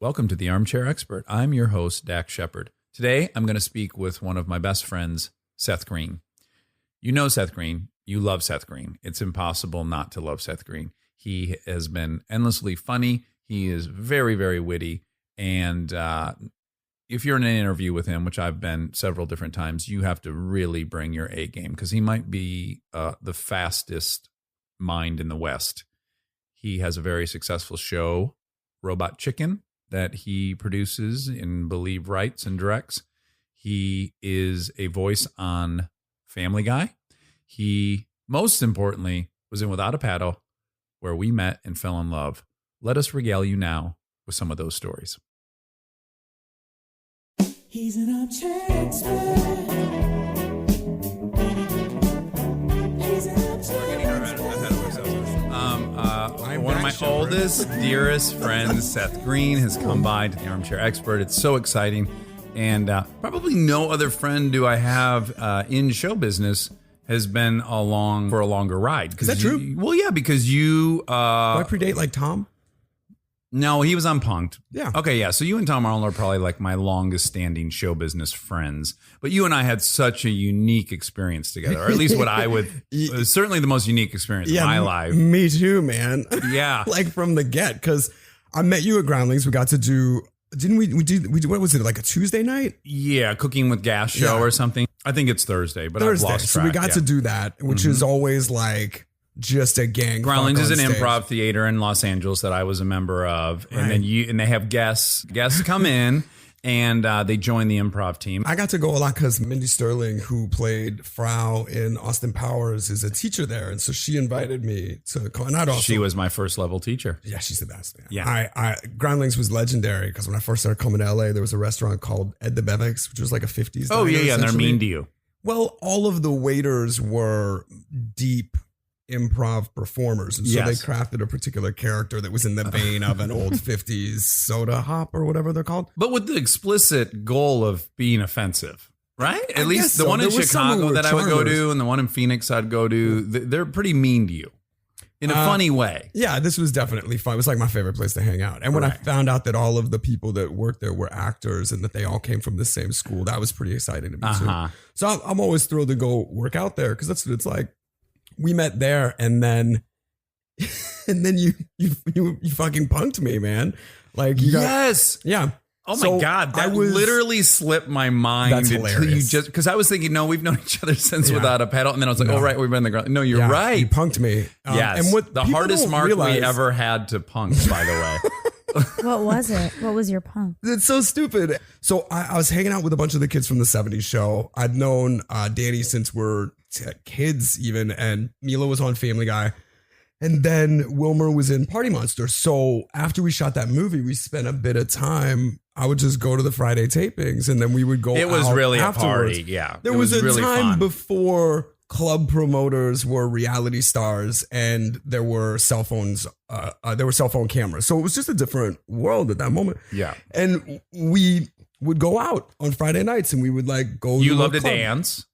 Welcome to the Armchair Expert. I'm your host, Dax Shepard. Today, I'm going to speak with one of my best friends, Seth Green. You know Seth Green. You love Seth Green. It's impossible not to love Seth Green. He has been endlessly funny. He is very, very witty. And if you're in an interview with him, which I've been several different times, you have to really bring your A game because he might be the fastest mind in the West. He has a very successful show, Robot Chicken, that he produces and believe writes and directs. He is a voice on Family Guy. He, most importantly, was in Without a Paddle, where we met and fell in love. Let us regale you now with some of those stories. He's an armchair expert. He's an armchair expert. One of my oldest, dearest friends, Seth Green, has come by to the Armchair Expert. It's so exciting. And probably no other friend do I have in show business has been along for a longer ride. Is that true? Well, yeah, because you... Do I predate like Tom? No, he was on Punk'd. Yeah. Okay, yeah. So you and Tom Arnold are probably like my longest standing show business friends. But you and I had such a unique experience together, or at least what I would, certainly the most unique experience of my life. Me too, man. Yeah. Like from the get, because I met you at Groundlings. We got to do, didn't we do, what was it, like a Tuesday night? Yeah, Cooking with Gas show or something. I think it's Thursday, but I've lost track. So we got to do that, which is always like just a gang. Groundlings is an stage. improv theater in Los Angeles that I was a member of. And then they have guests come in and they join the improv team. I got to go a lot because Mindy Sterling, who played Frau in Austin Powers, is a teacher there. And so she invited me to come. She was my first level teacher. Yeah, she's the best. Man. Yeah. Groundlings was legendary because when I first started coming to LA, there was a restaurant called Ed the Bevics, which was like a 50s. Oh, yeah. And they're mean to you. Well, all of the waiters were deep improv performers, and so they crafted a particular character that was in the vein of an old 50s soda hop or whatever they're called, but with the explicit goal of being offensive, right? At least the one in Chicago that I would go to and the one in Phoenix I'd go to, they're pretty mean to you in a funny way. Yeah, this was definitely fun. It was like my favorite place to hang out. And when I found out that all of the people that worked there were actors and that they all came from the same school, that was pretty exciting to me too. So I'm always thrilled to go work out there because that's what it's like. We met there, and then you fucking punked me, man. Like you yeah. Oh my God, that literally slipped my mind. That's hilarious. Because I was thinking, no, we've known each other since Without a Paddle, and then I was like, oh right, we've been in the ground. No, you're right. You punked me. Yes, and what the hardest mark we ever had to punk, by the way. What was it? What was your punk? It's so stupid. So I was hanging out with a bunch of the kids from the 70s show. I'd known Danny since we're kids even, and Mila was on Family Guy. And then Wilmer was in Party Monster. So after we shot that movie, we spent a bit of time. I would just go to the Friday tapings, and then we would go out. It was really afterwards. a party, yeah. There was a really time fun. before club promoters were reality stars and there were cell phones, there were cell phone cameras. So it was just a different world at that moment. Yeah. And we would go out on Friday nights and we would like go. You love to dance.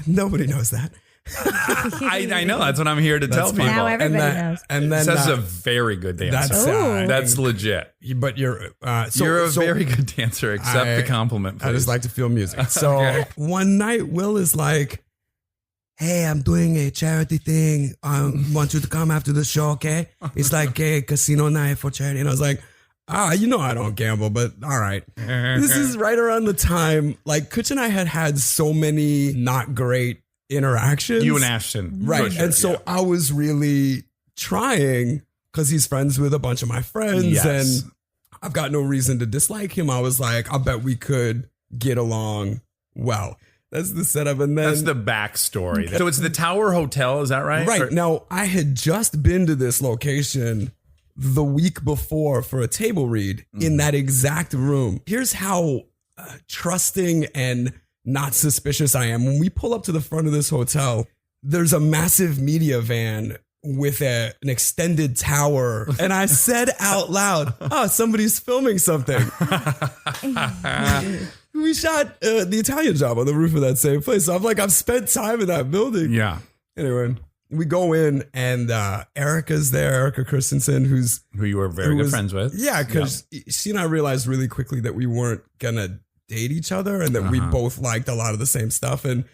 Nobody knows that. I know. That's what I'm here to tell people. Now everybody knows. And then Seth's a very good dancer. That's legit. But you're a very good dancer. Accept the compliment, please. I just like to feel music. So one night, Will is like, "Hey, I'm doing a charity thing. I want you to come after the show, okay? It's like a casino night for charity." And I was like, you know I don't gamble, but all right. This is right around the time, like, Kutch and I had so many not great interactions. You and Ashton. Right. Sure, and so I was really trying because he's friends with a bunch of my friends and I've got no reason to dislike him. I was like, I bet we could get along well. That's the setup. And then that's the backstory. So it's the Tower Hotel. Is that right? Right. Now, I had just been to this location the week before for a table read in that exact room. Here's how trusting and not suspicious I am. When we pull up to the front of this hotel, there's a massive media van with an extended tower. And I said out loud, "Oh, somebody's filming something." We shot the Italian Job on the roof of that same place. So I'm like, I've spent time in that building. Yeah. Anyway. we go in and Erica's there, Erica Christensen, who you were very good friends with. Yeah, because she and I realized really quickly that we weren't gonna date each other and that we both liked a lot of the same stuff, and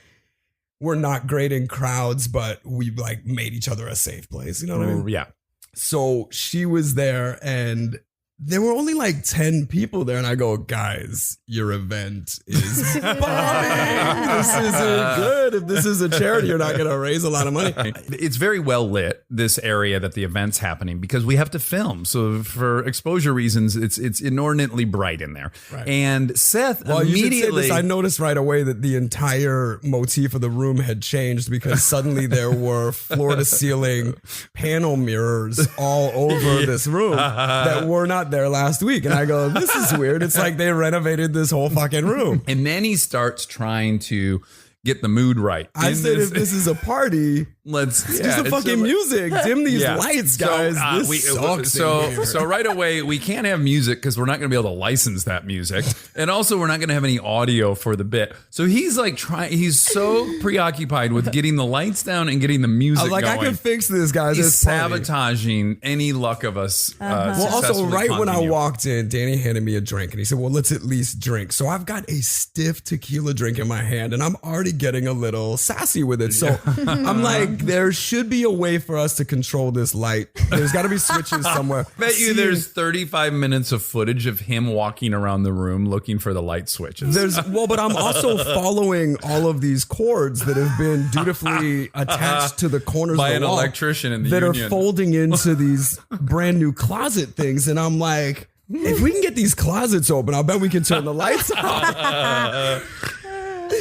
we're not great in crowds, but we like made each other a safe place. You know what I mean? Yeah. So she was there and there were only like 10 people there. And I go, guys, your event is bombing. This isn't good. If this is a charity, you're not going to raise a lot of money. It's very well lit, this area that the event's happening, because we have to film. So for exposure reasons, it's inordinately bright in there. Right. And Seth Well, you should say immediately... this. I noticed right away that the entire motif of the room had changed because suddenly there were floor to ceiling panel mirrors all over this room that were not there last week. And I go, this is weird. It's like they renovated this whole fucking room. And then he starts trying to get the mood right. I said, if this is a party, let's do the fucking music. Dim these lights, guys. This sucks. So right away, we can't have music because we're not going to be able to license that music. And also, we're not going to have any audio for the bit. So he's like he's so preoccupied with getting the lights down and getting the music I'm like, going. I can fix this, guys. He's This party. sabotaging any luck of us. Well, also, right when I continue. walked in, Danny handed me a drink and he said, well, let's at least drink. So I've got a stiff tequila drink in my hand and I'm already getting a little sassy with it. So I'm like, there should be a way for us to control this light. There's got to be switches somewhere. Bet you there's 35 minutes of footage of him walking around the room looking for the light switches. But I'm also following all of these cords that have been dutifully attached to the corners by of an the wall electrician in the that union. are folding into these brand new closet things. And I'm like, if we can get these closets open, I'll bet we can turn the lights on.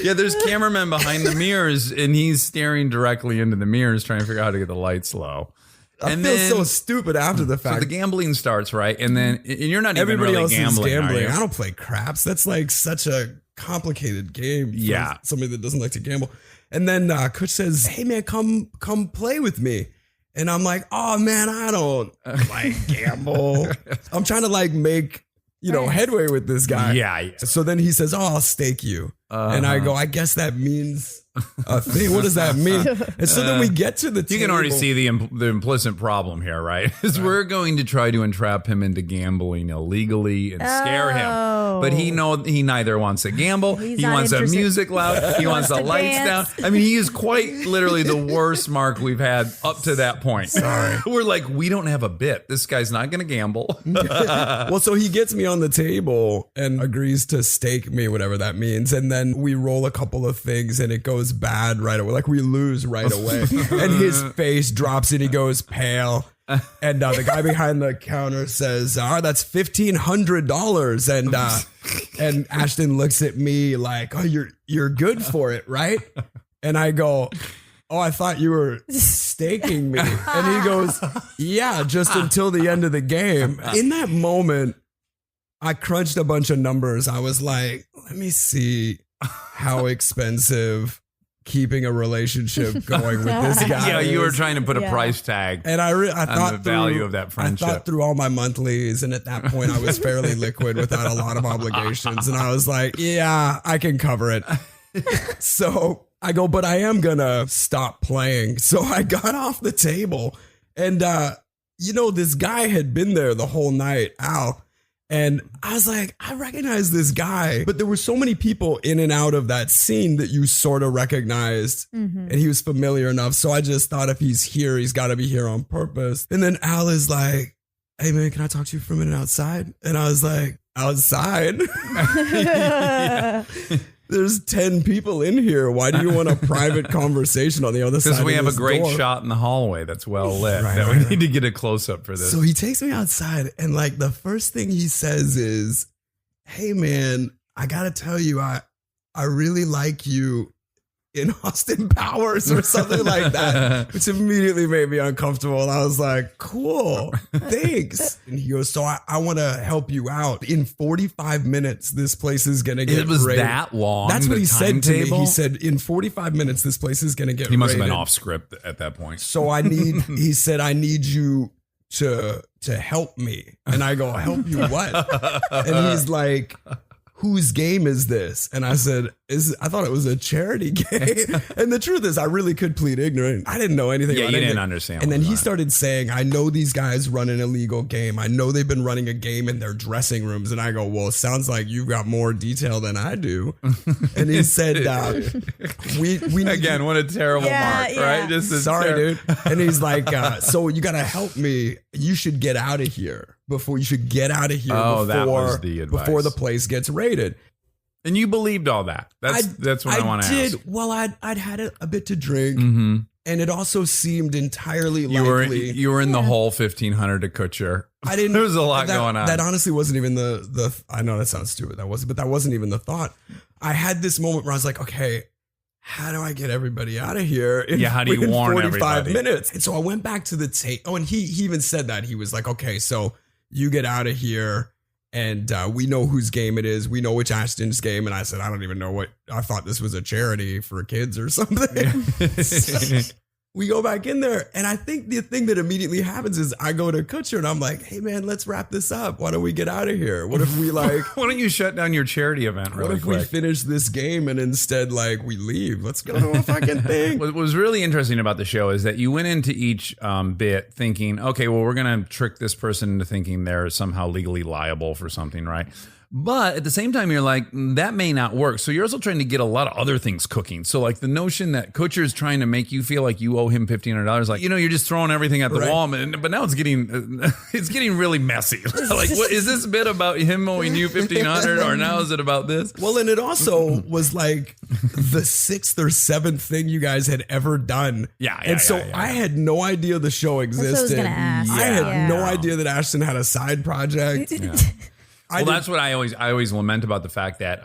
Yeah, there's cameramen behind the mirrors, and he's staring directly into the mirrors, trying to figure out how to get the lights low. I feel so stupid after the fact. So the gambling starts, right? And then and you're not Everybody even else really is gambling. gambling. Are you? I don't play craps. That's like such a complicated game. For somebody that doesn't like to gamble. And then Kutch says, "Hey man, come play with me." And I'm like, "Oh man, I don't like gamble." I'm trying to like make headway with this guy. Yeah. So then he says, "Oh, I'll stake you." And I go, "I guess that means a thing. What does that mean?" And so then we get to the table. You can already see the implicit problem here, right? Is we're going to try to entrap him into gambling illegally and scare him. But he neither wants to gamble. He's he not wants the interested. music loud. He wants the to lights dance. down. I mean, he is quite literally the worst Mark we've had up to that point. Sorry. We're like, we don't have a bit. This guy's not going to gamble. Well, so he gets me on the table and agrees to stake me, whatever that means. And then we roll a couple of things and it goes bad right away. Like we lose right away. And his face drops and he goes pale. And the guy behind the counter says, that's $1,500. And Ashton looks at me like, "Oh, you're good for it, right?" And I go, "Oh, I thought you were staking me." And he goes, "Yeah, just until the end of the game." In that moment, I crunched a bunch of numbers. I was like, let me see how expensive keeping a relationship going with this guy Yeah, you were is. trying to put a price tag And I on thought the value of that I friendship. thought through all my monthlies, and at that point, I was fairly liquid without a lot of obligations. And I was like, yeah, I can cover it. So I go, but I am gonna stop playing. So I got off the table, and this guy had been there the whole night, Al. And I was like, I recognize this guy, but there were so many people in and out of that scene that you sort of recognized, and he was familiar enough. So I just thought, if he's here, he's got to be here on purpose. And then Al is like, "Hey man, can I talk to you for a minute outside?" And I was like, "Outside?" There's 10 people in here. Why do you want a private conversation on the other side? Because we of have a this great door? shot in the hallway that's well lit. Right, that right, we right. need to get a close up for this. So he takes me outside, and like the first thing he says is, "Hey man, I gotta tell you, I really like you in Austin Powers," or something like that, which immediately made me uncomfortable. And I was like, "Cool, thanks." And he goes, "So I want to help you out. In 45 minutes, this place is gonna get It was raided." that long. That's what the he said to me. timetable? He said, "In 45 minutes, this place is gonna get He must have raided. been off script at that point. So he said, I need you to help me." And I go, "Help you what?" And he's like, "Whose game is this?" And I said, I thought it was a charity game. And the truth is, I really could plead ignorant. I didn't know anything Yeah, about you anything. didn't understand. And what then he was on. started saying, I know these guys run an illegal game. I know they've been running a game in their dressing rooms. And I go, well, it sounds like you've got more detail than I do. And he said, we need Again, what a terrible mark, right? Just a sorry, dude. And he's like, so you got to help me. You should get out of here before Oh, that was the advice. before the place gets raided. And you believed all that. That's what I want to ask. Well, I'd had a bit to drink, Mm-hmm. and it also seemed entirely You likely. were in the whole 1500 to Kutcher. I didn't. There was a lot that, going on. That honestly wasn't even the. I know that sounds stupid. But that wasn't even the thought. I had this moment where I was like, okay, how do I get everybody out of here? How do you in warn 45 everybody? minutes? And so I went back to the tape. Oh, and he even said that. He was like, okay, so you get out of here. And we know whose game it is. We know which Ashton's game. And I said, I don't even know what. I thought this was a charity for kids or something. We go back in there. And I think the thing that immediately happens is I go to Kutcher and I'm like, hey, man, let's wrap this up. Why don't we get out of here? What if we like. Why don't you shut down your charity event What really if we quick? finish this game and instead like we leave? Let's go to a fucking thing. What was really interesting about the show is that you went into each bit thinking, okay, well, we're going to trick this person into thinking they're somehow legally liable for something, right? But at the same time, you're like, that may not work. So you're also trying to get a lot of other things cooking. So like the notion that Kutcher is trying to make you feel like you owe him $1,500, like, you're just throwing everything at the Right. wall. But now it's getting really messy. Like, what is this bit about him owing you $1,500, or now is it about this? Well, and it also was like the 6th or 7th thing you guys had ever done. And so I had no idea the show existed. That's what I was gonna ask. I had Yeah. no idea that Ashton had a side project. Well, that's what I always lament about the fact that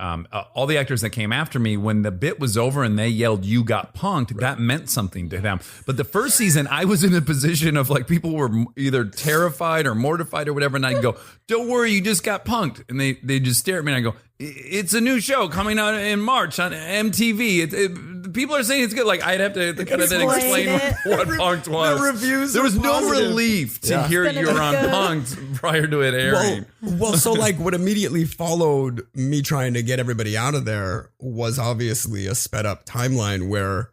all the actors that came after me, when the bit was over and they yelled, "You got punked," that meant something to them. But the first season, I was in a position of like people were either terrified or mortified or whatever, and I'd go, "Don't worry, you just got punked," and they just stare at me, and I go, "It's a new show coming out in March on MTV. People are saying it's good." Like I'd have to kind of then explain what punked was. The reviews There was are no positive. relief to hear It's gonna you're be on good. punked prior to it airing. Well, so like what immediately followed me trying to get everybody out of there was obviously a sped up timeline where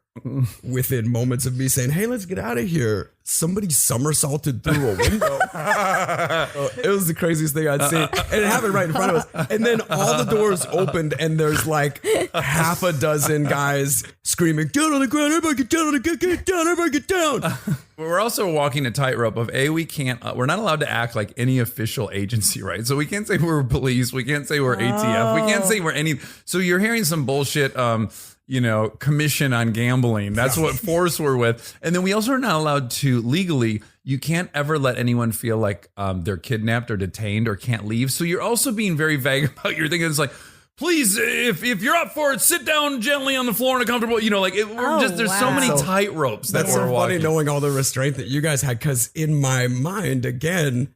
within moments of me saying, hey, let's get out of here, somebody somersaulted through a window. It was the craziest thing I'd seen. And it happened right in front of us. And then all the doors opened and there's like half a dozen guys screaming, down on the ground, everybody get down on the ground, get down, everybody get down. We're also walking a tightrope of we're not allowed to act like any official agency, right? So we can't say we're police, we can't say we're ATF, we can't say we're any. So you're hearing some bullshit, commission on gambling. That's what force we're with. And then we also are not allowed to legally. You can't ever let anyone feel like they're kidnapped or detained or can't leave. So you're also being very vague about your thing. It's like, please, if you're up for it, sit down gently on the floor in a comfortable, there's so many tightropes that That's we're so walking. funny knowing all the restraint that you guys had, because in my mind, again,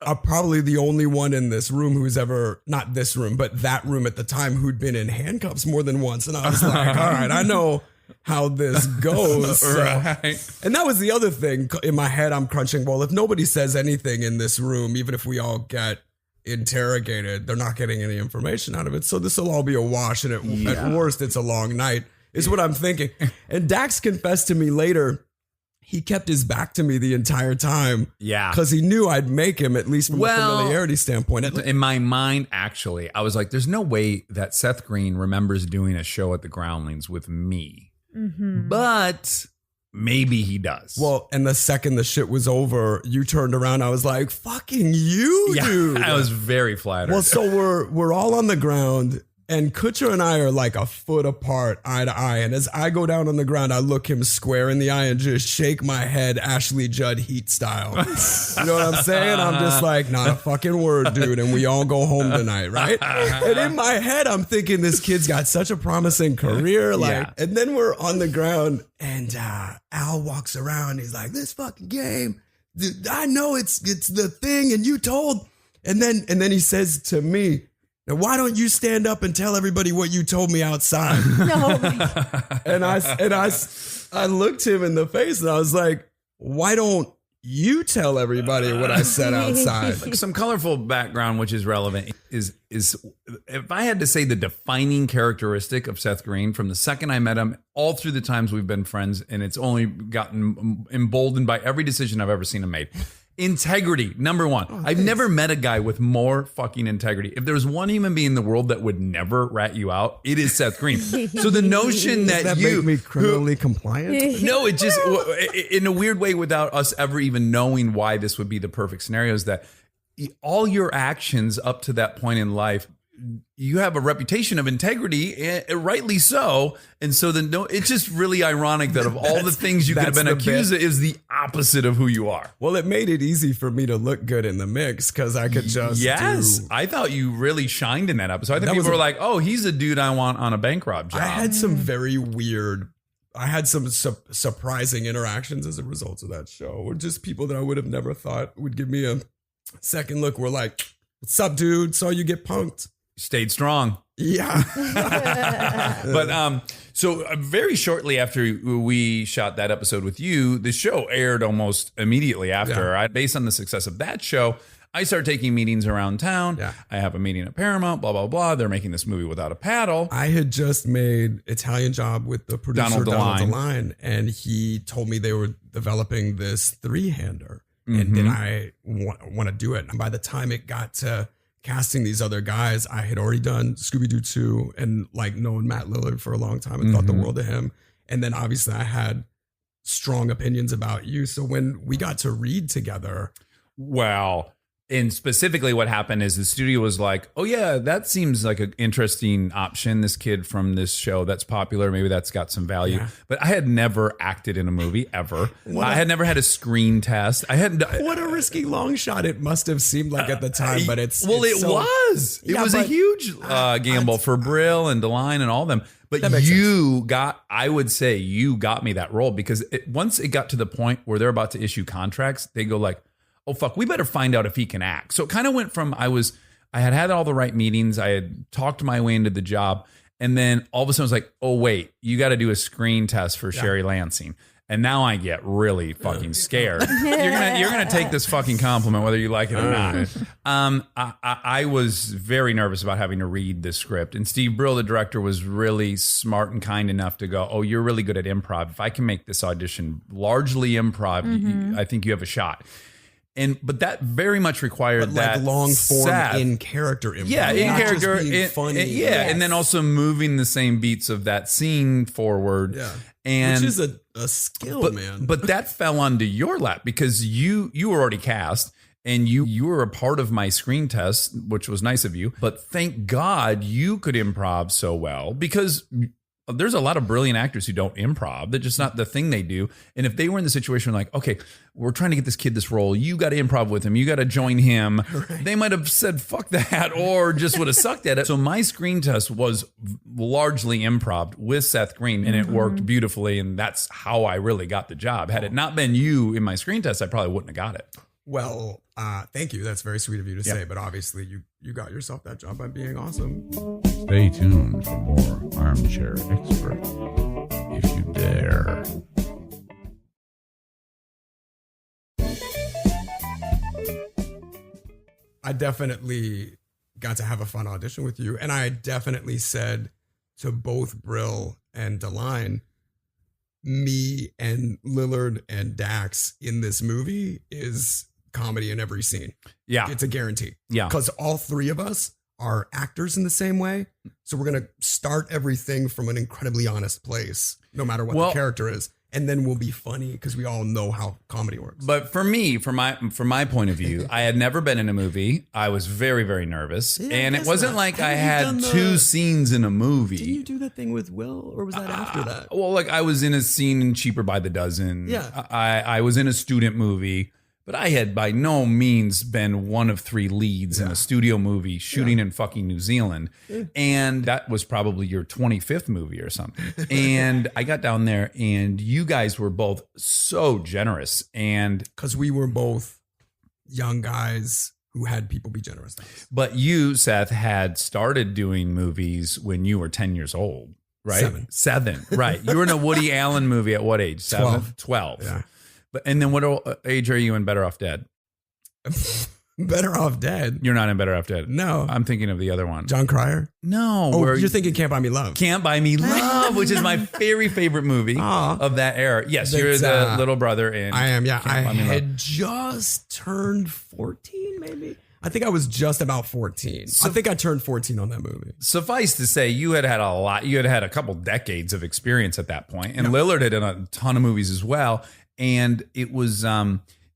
I'm probably the only one in this room who's ever, not this room, but that room at the time, who'd been in handcuffs more than once. And I was like, all right, I know how this goes. So- Right. And that was the other thing in my head. I'm crunching, well, if nobody says anything in this room, even if we all get interrogated, they're not getting any information out of it. So this will all be a wash. And at worst, it's a long night, is what I'm thinking. And Dax confessed to me later, he kept his back to me the entire time. Yeah. Because he knew I'd make him, at least from a familiarity standpoint. In my mind, actually, I was like, there's no way that Seth Green remembers doing a show at the Groundlings with me. But maybe he does. Well, and the second the shit was over, you turned around. I was like, fucking you, dude. I was very flattered. Well, so we're all on the ground, and Kutcher and I are like a foot apart, eye to eye. And as I go down on the ground, I look him square in the eye and just shake my head, Ashley Judd Heat style. You know what I'm saying? I'm just like, not a fucking word, dude. And we all go home tonight, right? And in my head, I'm thinking this kid's got such a promising career. And then we're on the ground, and Al walks around. He's like, this fucking game, dude, I know it's the thing, and you told. And then he says to me, now, why don't you stand up and tell everybody what you told me outside? No. And I looked him in the face and I was like, why don't you tell everybody what I said outside? some colorful background, which is relevant. is if I had to say the defining characteristic of Seth Green from the second I met him, all through the times we've been friends, and it's only gotten emboldened by every decision I've ever seen him make. Integrity, number one. I've never met a guy with more fucking integrity. If there's one human being in the world that would never rat you out, it is Seth Green. So the notion Does that you make me criminally compliant? no, it just in a weird way, without us ever even knowing why this would be the perfect scenario, is that all your actions up to that point in life, you have a reputation of integrity, and rightly so. And so it's just really ironic that of all the things you could have been accused of, is the opposite of who you are. Well, it made it easy for me to look good in the mix because I could just Yes, I thought you really shined in that episode. I think That people was were like, "Oh, he's a dude I want on a bank rob job." I had some very weird. I had some surprising interactions as a result of that show, or just people that I would have never thought would give me a second look. Were like, "What's up, dude? Saw you get punked." Stayed strong. Yeah. But so very shortly after we shot that episode with you, the show aired almost immediately after. Yeah. Based on the success of that show, I started taking meetings around town. Yeah. I have a meeting at Paramount, blah, blah, blah. They're making this movie without a paddle. I had just made Italian Job with the producer Donald Donald DeLine, and he told me they were developing this 3-hander, and did I want to do it? And by the time it got to casting these other guys, I had already done Scooby-Doo 2 and like known Matt Lillard for a long time and thought the world of him. And then obviously I had strong opinions about you. So when we got to read together, Wow. And specifically what happened is the studio was like, oh yeah, that seems like an interesting option. This kid from this show that's popular, maybe that's got some value. Yeah. But I had never acted in a movie ever. I had never had a screen test. I had what a risky long shot it must have seemed like at the time, but it was. It Yeah, was a but- huge gamble for Brill and DeLine and all them. But I would say you got me that role because once it got to the point where they're about to issue contracts, they go like, oh fuck, we better find out if he can act. So it kind of went from I had all the right meetings, I had talked my way into the job, and then all of a sudden I was like, oh wait, you got to do a screen test for Sherry Lansing. And now I get really fucking scared. You're gonna take this fucking compliment whether you like it or not. I was very nervous about having to read the script, and Steve Brill, the director, was really smart and kind enough to go, "Oh, you're really good at improv. If I can make this audition largely improv, I think you have a shot." But that very much required that like long form Seth, in character improv. yeah, in not just character, being funny. and then also moving the same beats of that scene forward. Yeah. And Which is a skill, man. But that fell onto your lap because you were already cast and you were a part of my screen test, which was nice of you. But thank God you could improv so well because there's a lot of brilliant actors who don't improv. They're just not the thing they do. And if they were in the situation like, okay, we're trying to get this kid this role, you got to improv with him, you got to join him. Right. They might have said, fuck that, or just would have sucked at it. So my screen test was largely improv with Seth Green, and it worked beautifully. And that's how I really got the job. Had it not been you in my screen test, I probably wouldn't have got it. Well, thank you. That's very sweet of you to say. But obviously, you got yourself that job by being awesome. Stay tuned for more Armchair Expert, if you dare. I definitely got to have a fun audition with you. And I definitely said to both Brill and DeLine, me and Lillard and Dax in this movie is comedy in every scene. Yeah. It's a guarantee. Yeah. Because all three of us are actors in the same way. So we're going to start everything from an incredibly honest place, no matter what the character is. And then we'll be funny because we all know how comedy works. But for me, from my point of view, I had never been in a movie. I was very, very nervous. Yeah, and I it guess wasn't not. like I Haven't you had done two scenes in a movie. Didn't you do that thing with Will, or was that after that? Well, like I was in a scene in Cheaper by the Dozen. Yeah. I was in a student movie, but I had by no means been one of three leads in a studio movie shooting in fucking New Zealand. And that was probably your 25th movie or something. And I got down there and you guys were both so generous. And Because we were both young guys who had people be generous to us. but you, Seth, had started doing movies when you were 10 years old, right? Seven, right. You were in a Woody Allen movie at what age? 12. 12. Yeah. But and then what age are you in Better Off Dead? Better Off Dead. You're not in Better Off Dead. No. I'm thinking of the other one. John Cryer. No. Oh, where you're thinking Can't Buy Me Love. Can't Buy Me Love, which is my very favorite movie of that era. Yes, you're the little brother in. I am, yeah. I Buy Me Love. had just turned 14, maybe. I think I was just about 14. I think I turned 14 on that movie. Suffice to say, you had a lot. You had a couple decades of experience at that point, and Lillard had in a ton of movies as well. And it was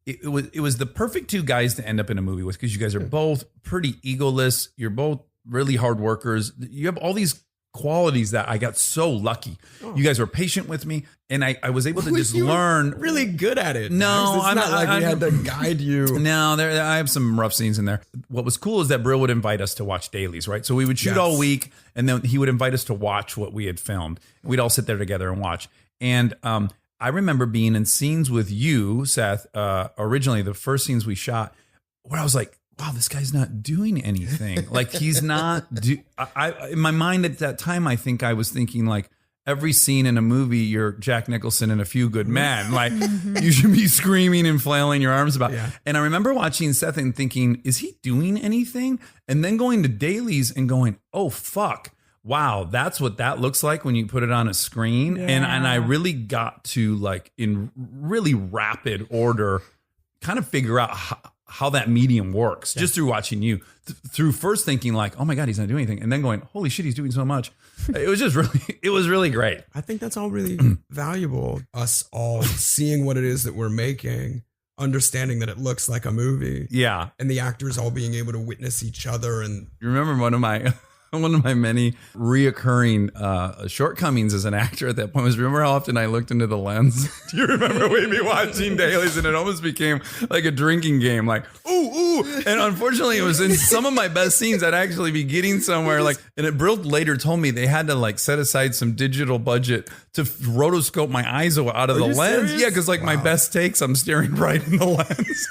it was the perfect two guys to end up in a movie with, because you guys are both pretty egoless. You're both really hard workers. You have all these qualities that I got so lucky. You guys were patient with me, and I was able to just learn. Really good at it. No, Max. It's not like we had to guide you. No, I have some rough scenes in there. What was cool is that Brill would invite us to watch dailies, right? So we would shoot all week, and then he would invite us to watch what we had filmed. We'd all sit there together and watch. And I remember being in scenes with you, Seth, originally the first scenes we shot, where I was like, wow, this guy's not doing anything. Like, he's not in my mind at that time, I think I was thinking, like, every scene in a movie, you're Jack Nicholson and A Few Good Men. Like, you should be screaming and flailing your arms about. Yeah. And I remember watching Seth and thinking, is he doing anything? And then going to dailies and going, oh, fuck. Wow, that's what that looks like when you put it on a screen. Yeah. And I really got to, like, in really rapid order, kind of figure out how that medium works just through watching you, through first thinking like, oh my God, he's not doing anything. And then going, holy shit, he's doing so much. It was just it was really great. I think that's all really valuable. Us all seeing what it is that we're making, understanding that it looks like a movie. Yeah. And the actors all being able to witness each other. And You remember one of my many reoccurring shortcomings as an actor at that point was, remember how often I looked into the lens? Do you remember we'd be watching dailies and it almost became like a drinking game, like, ooh. And unfortunately, it was in some of my best scenes, I'd actually be getting somewhere, like, and it Brill later told me they had to, like, set aside some digital budget to rotoscope my eyes out of the you lens. serious? Yeah, because like my best takes, I'm staring right in the lens.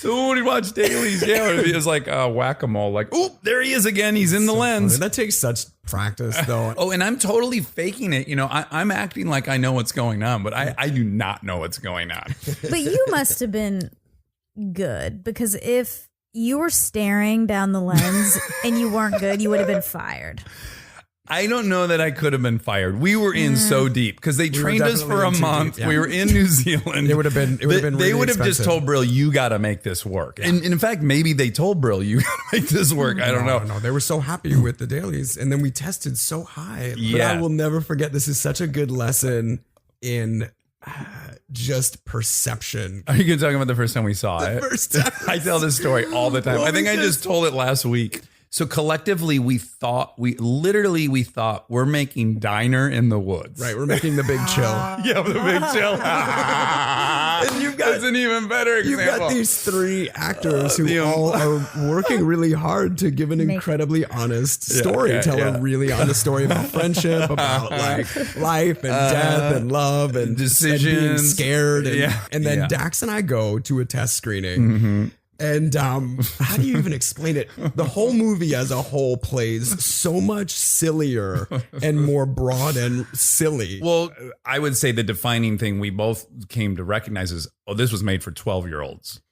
So when we watch dailies, it was like whack-a-mole, like, oh, there he is again. He's in the lens. that takes such practice, though. Oh, and I'm totally faking it. You know, I'm acting like I know what's going on, but I do not know what's going on. But you must have been good, because if you were staring down the lens and you weren't good, you would have been fired. I don't know that I could have been fired. We were in so deep because they trained us for a month. Deep, yeah. We were in New Zealand. It would have been. They would have just told Brill, "You got to make this work." Yeah. And in fact, maybe they told Brill, "You got to make this work." I don't know. No, they were so happy with the dailies, and then we tested so high. But Yeah. I will never forget. This is such a good lesson in just perception. Are you going to talk about the first time we saw it? First time. I tell this story all the time. Well, I think I just told it last week. So collectively, we thought we're making Diner in the Woods. Right, we're making the big chill. Yeah, the big chill. And you've got That's an even better You've example. got these three actors who all are working really hard to give an incredibly honest story, tell a really honest story about friendship, about like life and death and love and decisions, and being scared. And then Yeah. Dax and I go to a test screening. And how do you even explain it? The whole movie as a whole plays so much sillier and more broad and silly. Well, I would say the defining thing we both came to recognize is, oh, this was made for 12-year-olds.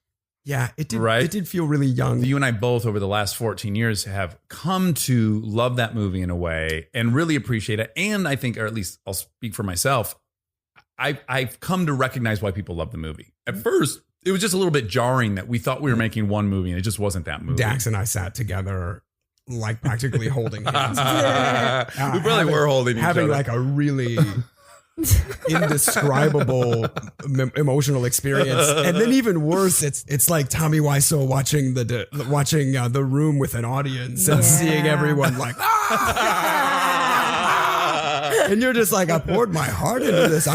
Yeah, it did. Right? It did feel really young. You and I both over the last 14 years have come to love that movie in a way and really appreciate it. And I think, or at least I'll speak for myself, I've come to recognize why people love the movie. At first, it was just a little bit jarring that we thought we were making one movie and it just wasn't that movie. Dax and I sat together, like practically holding hands. We probably were holding each having other. like a really indescribable emotional experience, and then even worse, it's like Tommy Wiseau watching the Room with an audience and seeing everyone like, and you're just like, I poured my heart into this.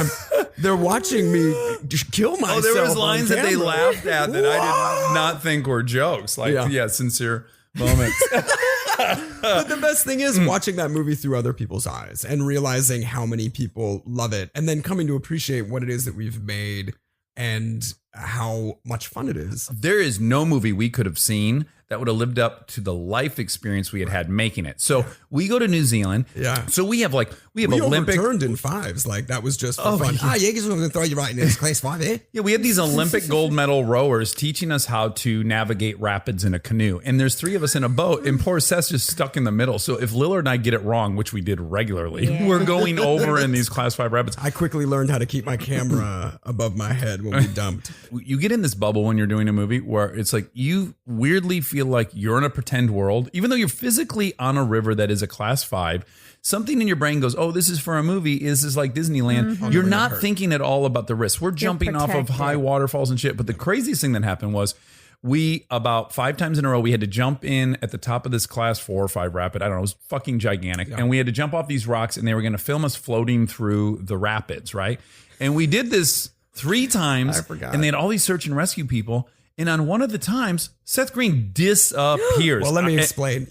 They're watching me just kill myself. Oh, there was on lines that they camera. laughed at that I did not think were jokes. Like, sincere moments. But the best thing is watching that movie through other people's eyes and realizing how many people love it, and then coming to appreciate what it is that we've made and how much fun it is. There is no movie we could have seen that would have lived up to the life experience we had making it. So we go to New Zealand. Yeah. So we have We Olympic. overturned in fives. Like that was just for fun. Yeah. Jaeger's going to throw you right in this class 5, eh? Yeah, we had these Olympic gold medal rowers teaching us how to navigate rapids in a canoe. And there's 3 of us in a boat, and poor Seth's just stuck in the middle. So if Lillard and I get it wrong, which we did regularly, we're going over in these class 5 rapids. I quickly learned how to keep my camera above my head when we dumped. You get in this bubble when you're doing a movie where it's like you weirdly feel like you're in a pretend world, even though you're physically on a river that is a class 5. Something in your brain goes, oh, this is for a movie. This is like Disneyland. Mm-hmm. You're not thinking at all about the risks. We're jumping off of protected. high waterfalls and shit. But the craziest thing that happened was we, about 5 times in a row, we had to jump in at the top of this class 4 or 5 rapid. I don't know. It was fucking gigantic. And we had to jump off these rocks, and they were going to film us floating through the rapids, right? And we did this 3 times. I forgot. And they had all these search and rescue people. And on one of the times, Seth Green disappears. Well, let me explain.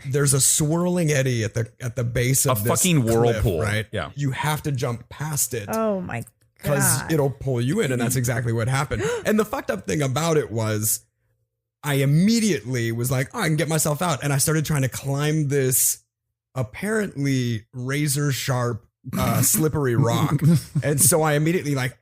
There's a swirling eddy at the base of this fucking whirlpool. cliff, right? Yeah. You have to jump past it. Oh my Because god. it'll pull you in, and that's exactly what happened. And the fucked up thing about it was I immediately was like, oh, I can get myself out. And I started trying to climb this apparently razor sharp, slippery rock. And so I immediately like,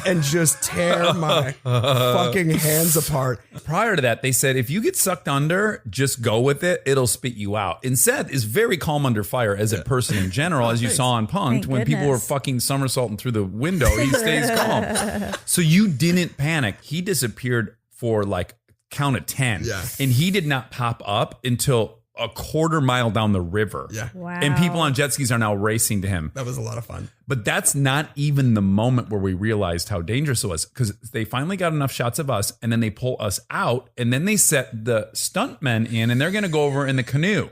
and just tear my fucking hands apart. Prior to that, they said, if you get sucked under, just go with it. It'll spit you out. And Seth is very calm under fire as a person in general, as you saw on Punked. Thank When people were goodness. fucking somersaulting through the window, he stays calm. So you didn't panic. He disappeared for like count of 10. Yeah. And he did not pop up until a quarter mile down the river. Yeah. Wow. And people on jet skis are now racing to him. That was a lot of fun. But that's not even the moment where we realized how dangerous it was, because they finally got enough shots of us, and then they pull us out, and then they set the stuntmen in, and they're going to go over in the canoe.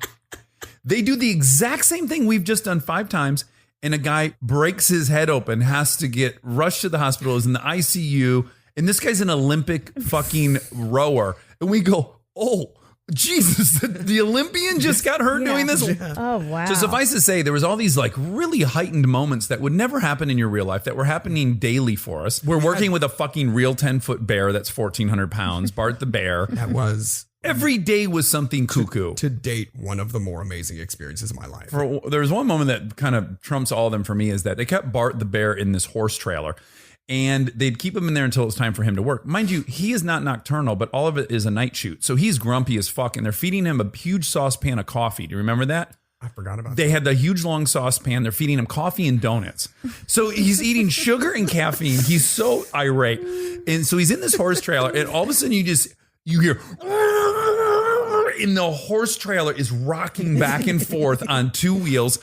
They do the exact same thing we've just done 5 times, and a guy breaks his head open, has to get rushed to the hospital, is in the ICU, and this guy's an Olympic fucking rower. And we go, oh, Jesus, the Olympian just got hurt doing this. Oh wow. So suffice to say, there was all these like really heightened moments that would never happen in your real life that were happening daily for us. We're working with a fucking real 10-foot bear that's 1,400 pounds, Bart the bear. That was Every day was something cuckoo. to date one of the more amazing experiences of my life. There was one moment that kind of trumps all of them for me, is that they kept Bart the bear in this horse trailer. And they'd keep him in there until it was time for him to work. Mind you, he is not nocturnal, but all of it is a night shoot. So he's grumpy as fuck, and they're feeding him a huge saucepan of coffee. Do you remember that? I forgot about They had the huge long saucepan. They're feeding him coffee and donuts. So he's eating sugar and caffeine. He's so irate. And so he's in this horse trailer, and all of a sudden you hear, and the horse trailer is rocking back and forth on 2 wheels.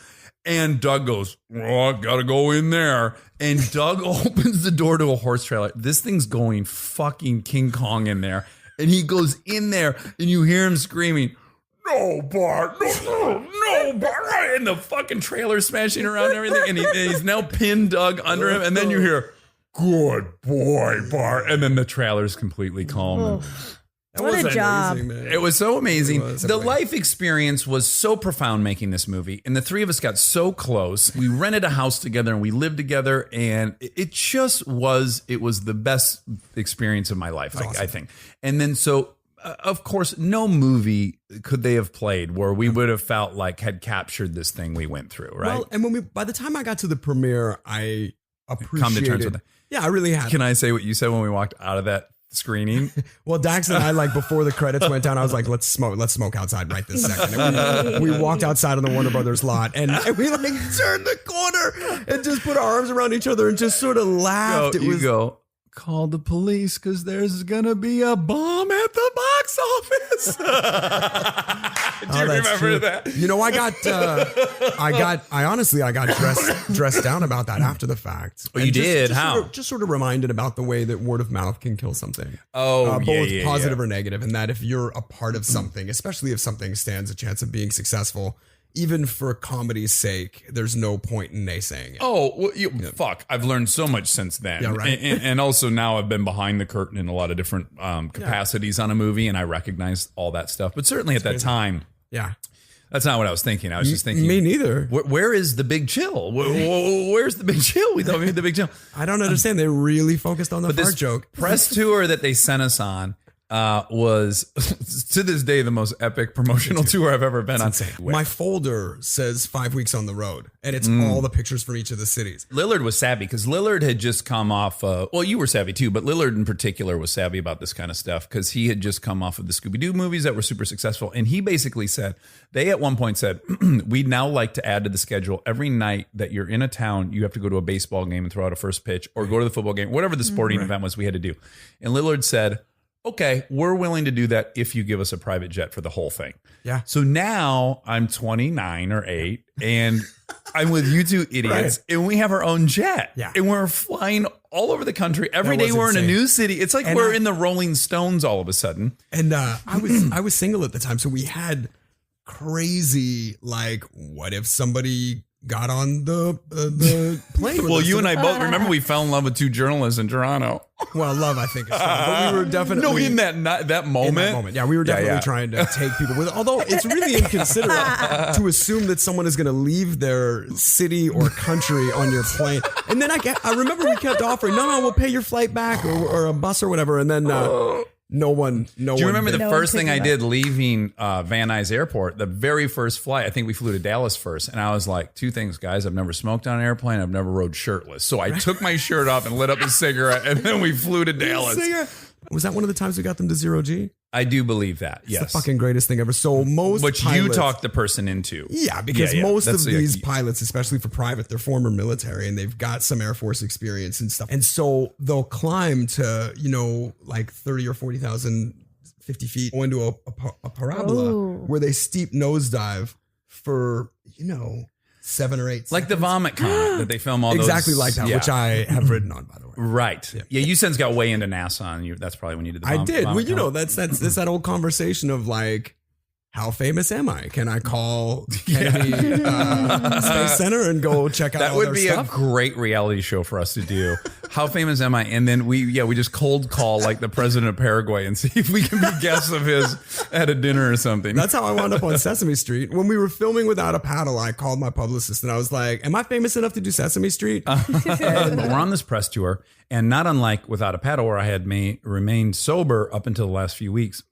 And Doug goes, oh, I gotta go in there. And Doug opens the door to a horse trailer. This thing's going fucking King Kong in there. And he goes in there, and you hear him screaming, no, Bart, no, Bart. And the fucking trailer smashing around and everything. And he's now pinned Doug under him. And then you hear, good boy, Bart. And then the trailer's completely calm. And That What a was job. amazing, man. it was so amazing. It was. The life experience was so profound making this movie. And the 3 of us got so close. We rented a house together and we lived together. And it just was, it was the best experience of my life, I think. And then so, of course, no movie could they have played where we would have felt like had captured this thing we went through, right? Well, and by the time I got to the premiere, I appreciated. Come to terms with it. Yeah, I really had. Can I say what you said when we walked out of that screening? Well, Dax and I, like before the credits went down, I was like, let's smoke outside right this second. And we walked outside on the Warner Brothers lot, and we like turned the corner and just put our arms around each other and just sort of laughed. You go, call the police because there's gonna be a bomb at the box office. Do you that's remember true. that? You know, I honestly got dressed down about that after the fact. Oh, you And did? Just How? just sort of reminded about the way that word of mouth can kill something. Oh, both yeah, positive yeah. or negative, and that if you're a part of something, especially if something stands a chance of being successful, even for comedy's sake, there's no point in naysaying it. Oh, well, fuck. I've learned so much since then. Yeah, right. And also now I've been behind the curtain in a lot of different capacities on a movie, and I recognize all that stuff. But certainly at that time, Yeah. That's not what I was thinking. I was just thinking. Me neither. Where is the big chill? Where's the big chill? We thought we had the big chill. I don't understand. They really focused on the fart joke. Press tour that they sent us on was to this day the most epic promotional tour I've ever been on. My folder says 5 weeks on the road, and it's all the pictures from each of the cities. Lillard was savvy because Lillard had just come off. Well, you were savvy too, but Lillard in particular was savvy about this kind of stuff because he had just come off of the Scooby-Doo movies that were super successful. And he basically said, they at one point said, we'd now like to add to the schedule every night that you're in a town, you have to go to a baseball game and throw out a first pitch or go to the football game, whatever the sporting event was we had to do. And Lillard said, okay, we're willing to do that if you give us a private jet for the whole thing. Yeah. So now I'm 29 or 8 and I'm with you two idiots and we have our own jet. Yeah. And we're flying all over the country. Every That day was we're in a insane. new city. It's like we're in the Rolling Stones all of a sudden. And I was single at the time, so we had crazy, like, what if somebody got on the plane? Well, you and I both remember we fell in love with 2 journalists in Toronto. Well, love, I think, is fine, but we were definitely In that moment. in that moment. Yeah, we were definitely trying to take people with. Although it's really inconsiderate to assume that someone is going to leave their city or country on your plane. And then I remember we kept offering, no, we'll pay your flight back or a bus or whatever. And then no one. Do you remember the No first one thing picked I it up. did leaving Van Nuys Airport? The very first flight, I think we flew to Dallas first. And I was like, 2 things, guys. I've never smoked on an airplane. I've never rode shirtless. So I took my shirt off and lit up a cigarette. And then we flew to Dallas. Was that one of the times we got them to 0G? I do believe that. It's Yes. the fucking greatest thing ever. So most Which you pilots- talked the person into. Yeah, because Yeah, most that's of the- these pilots, especially for private, they're former military and they've got some Air Force experience and stuff. And so they'll climb to, like 30 or 40,000, 50 feet, go into a parabola Ooh. where they steep nosedive for, 7 or 8 Like the seconds. vomit comet that they film all those. Exactly like that, Yeah. which I have ridden on, by the way. Right. Yeah, you since got way into NASA and that's probably when you did the I vom- did. Well, vomit comet. that's that old conversation of like, how famous am I? Can I call Kennedy Space Center and go check out That all would their be stuff? a great reality show for us to do. How famous am I? And then we just cold call like the president of Paraguay and see if we can be guests of his at a dinner or something. That's how I wound up on Sesame Street. When we were filming Without a Paddle, I called my publicist and I was like, am I famous enough to do Sesame Street? But we're on this press tour, and not unlike Without a Paddle, where I had remained sober up until the last few weeks.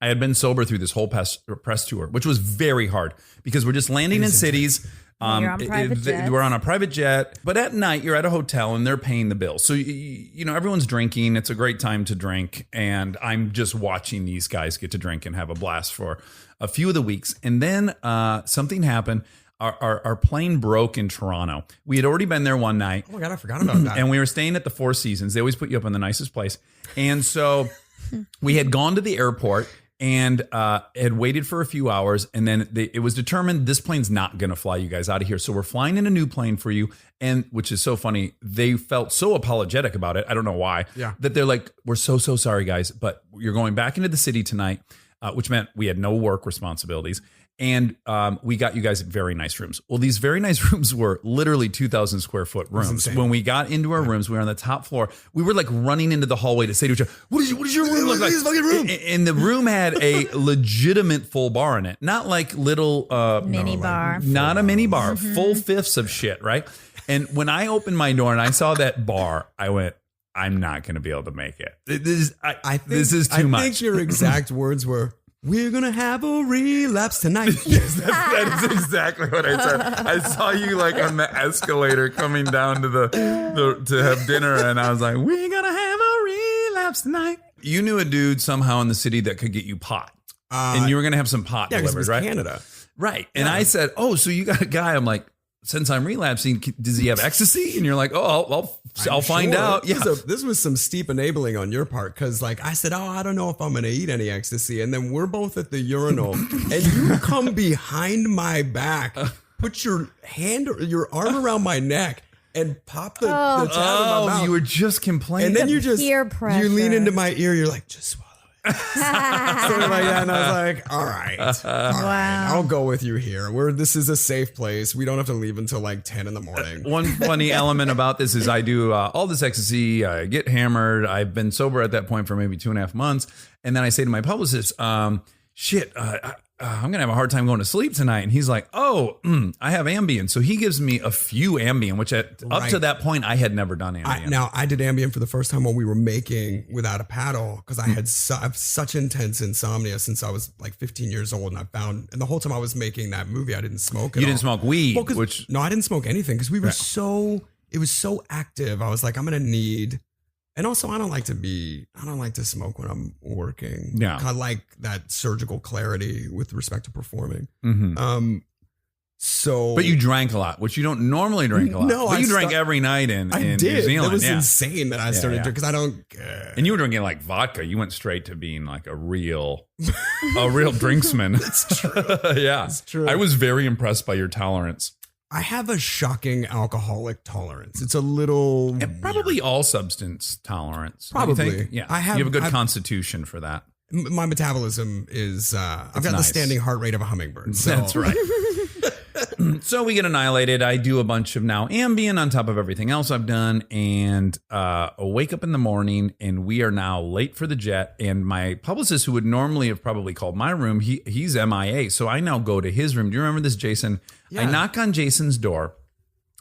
I had been sober through this whole press tour, which was very hard because we're just landing in cities. You're on private jets. We're on a private jet, but at night you're at a hotel and they're paying the bill. So, everyone's drinking. It's a great time to drink. And I'm just watching these guys get to drink and have a blast for a few of the weeks. And then something happened. Our plane broke in Toronto. We had already been there one night. Oh my God, I forgot about that. And we were staying at the Four Seasons. They always put you up in the nicest place. And so we had gone to the airport and had waited for a few hours. And then it was determined this plane's not going to fly you guys out of here. So we're flying in a new plane for you. And which is so funny. They felt so apologetic about it. I don't know why. Yeah. That they're like, we're so sorry, guys. But you're going back into the city tonight, which meant we had no work responsibilities. And we got you guys very nice rooms. Well, these very nice rooms were literally 2,000 square foot rooms. insane. When we got into our rooms, we were on the top floor. We were like running into the hallway to say to each other, what does your room look like? This fucking room. And the room had a legitimate full bar in it. Not like little... Mini bar. Not a mini bar. Full fifths of shit, right? And when I opened my door and I saw that bar, I went, I'm not going to be able to make it. This is too much. I think your exact words were, we're going to have a relapse tonight. Yes, that is exactly what I said. I saw you like on the escalator coming down to to have dinner, and I was like, "We're gonna have a relapse tonight." You knew a dude somehow in the city that could get you pot, and you were gonna have some pot Yeah, because it delivered, was right? Canada. Right. And I said, "Oh, so you got a guy?" I'm like, "Since I'm relapsing, does he have ecstasy?" And you're like, "Oh, I'll find Sure. out." Yeah. This was some steep enabling on your part because, like, I said, I don't know if I'm going to eat any ecstasy. And then we're both at the urinal and you come behind my back, put your arm around my neck and pop the tab in my mouth. You were just complaining. And then you just, Peer you lean pressure. into my ear. You're like, just swallow it. Something like that. And I was like, all right, I'll go with you here. This is a safe place. We don't have to leave until like 10 in the morning. One funny element about this is I do all this ecstasy, I get hammered. I've been sober at that point for maybe 2.5 months. And then I say to my publicist, I I'm going to have a hard time going to sleep tonight. And he's like, oh, I have Ambien. So he gives me a few Ambien, which up to that point, I had never done Ambien. I did Ambien for the first time when we were making Without a Paddle because I had I have such intense insomnia since I was like 15 years old. And and the whole time I was making that movie, I didn't smoke. You didn't smoke weed, No, I didn't smoke anything because we were it was so active. I was like, I'm going to need. And also, I don't like to smoke when I'm working. Yeah. I like that surgical clarity with respect to performing. Mm-hmm. But you drank a lot, which you don't normally drink a lot. No, but you drank every night in New Zealand. It was insane that I started drinking because I don't. And you were drinking like vodka. You went straight to being like a real drinksman. It's true. Yeah. It's true. I was very impressed by your tolerance. I have a shocking alcoholic tolerance. It's a little and probably all substance tolerance. Probably. Do you think? Yeah. You have a good constitution for that. My metabolism is I've got the standing heart rate of a hummingbird. So. That's right. So we get annihilated. I do a bunch of now Ambien on top of everything else I've done, and I wake up in the morning, and we are now late for the jet. And my publicist, who would normally have probably called my room, he's MIA. So I now go to his room. Do you remember this, Jason? Yeah. I knock on Jason's door.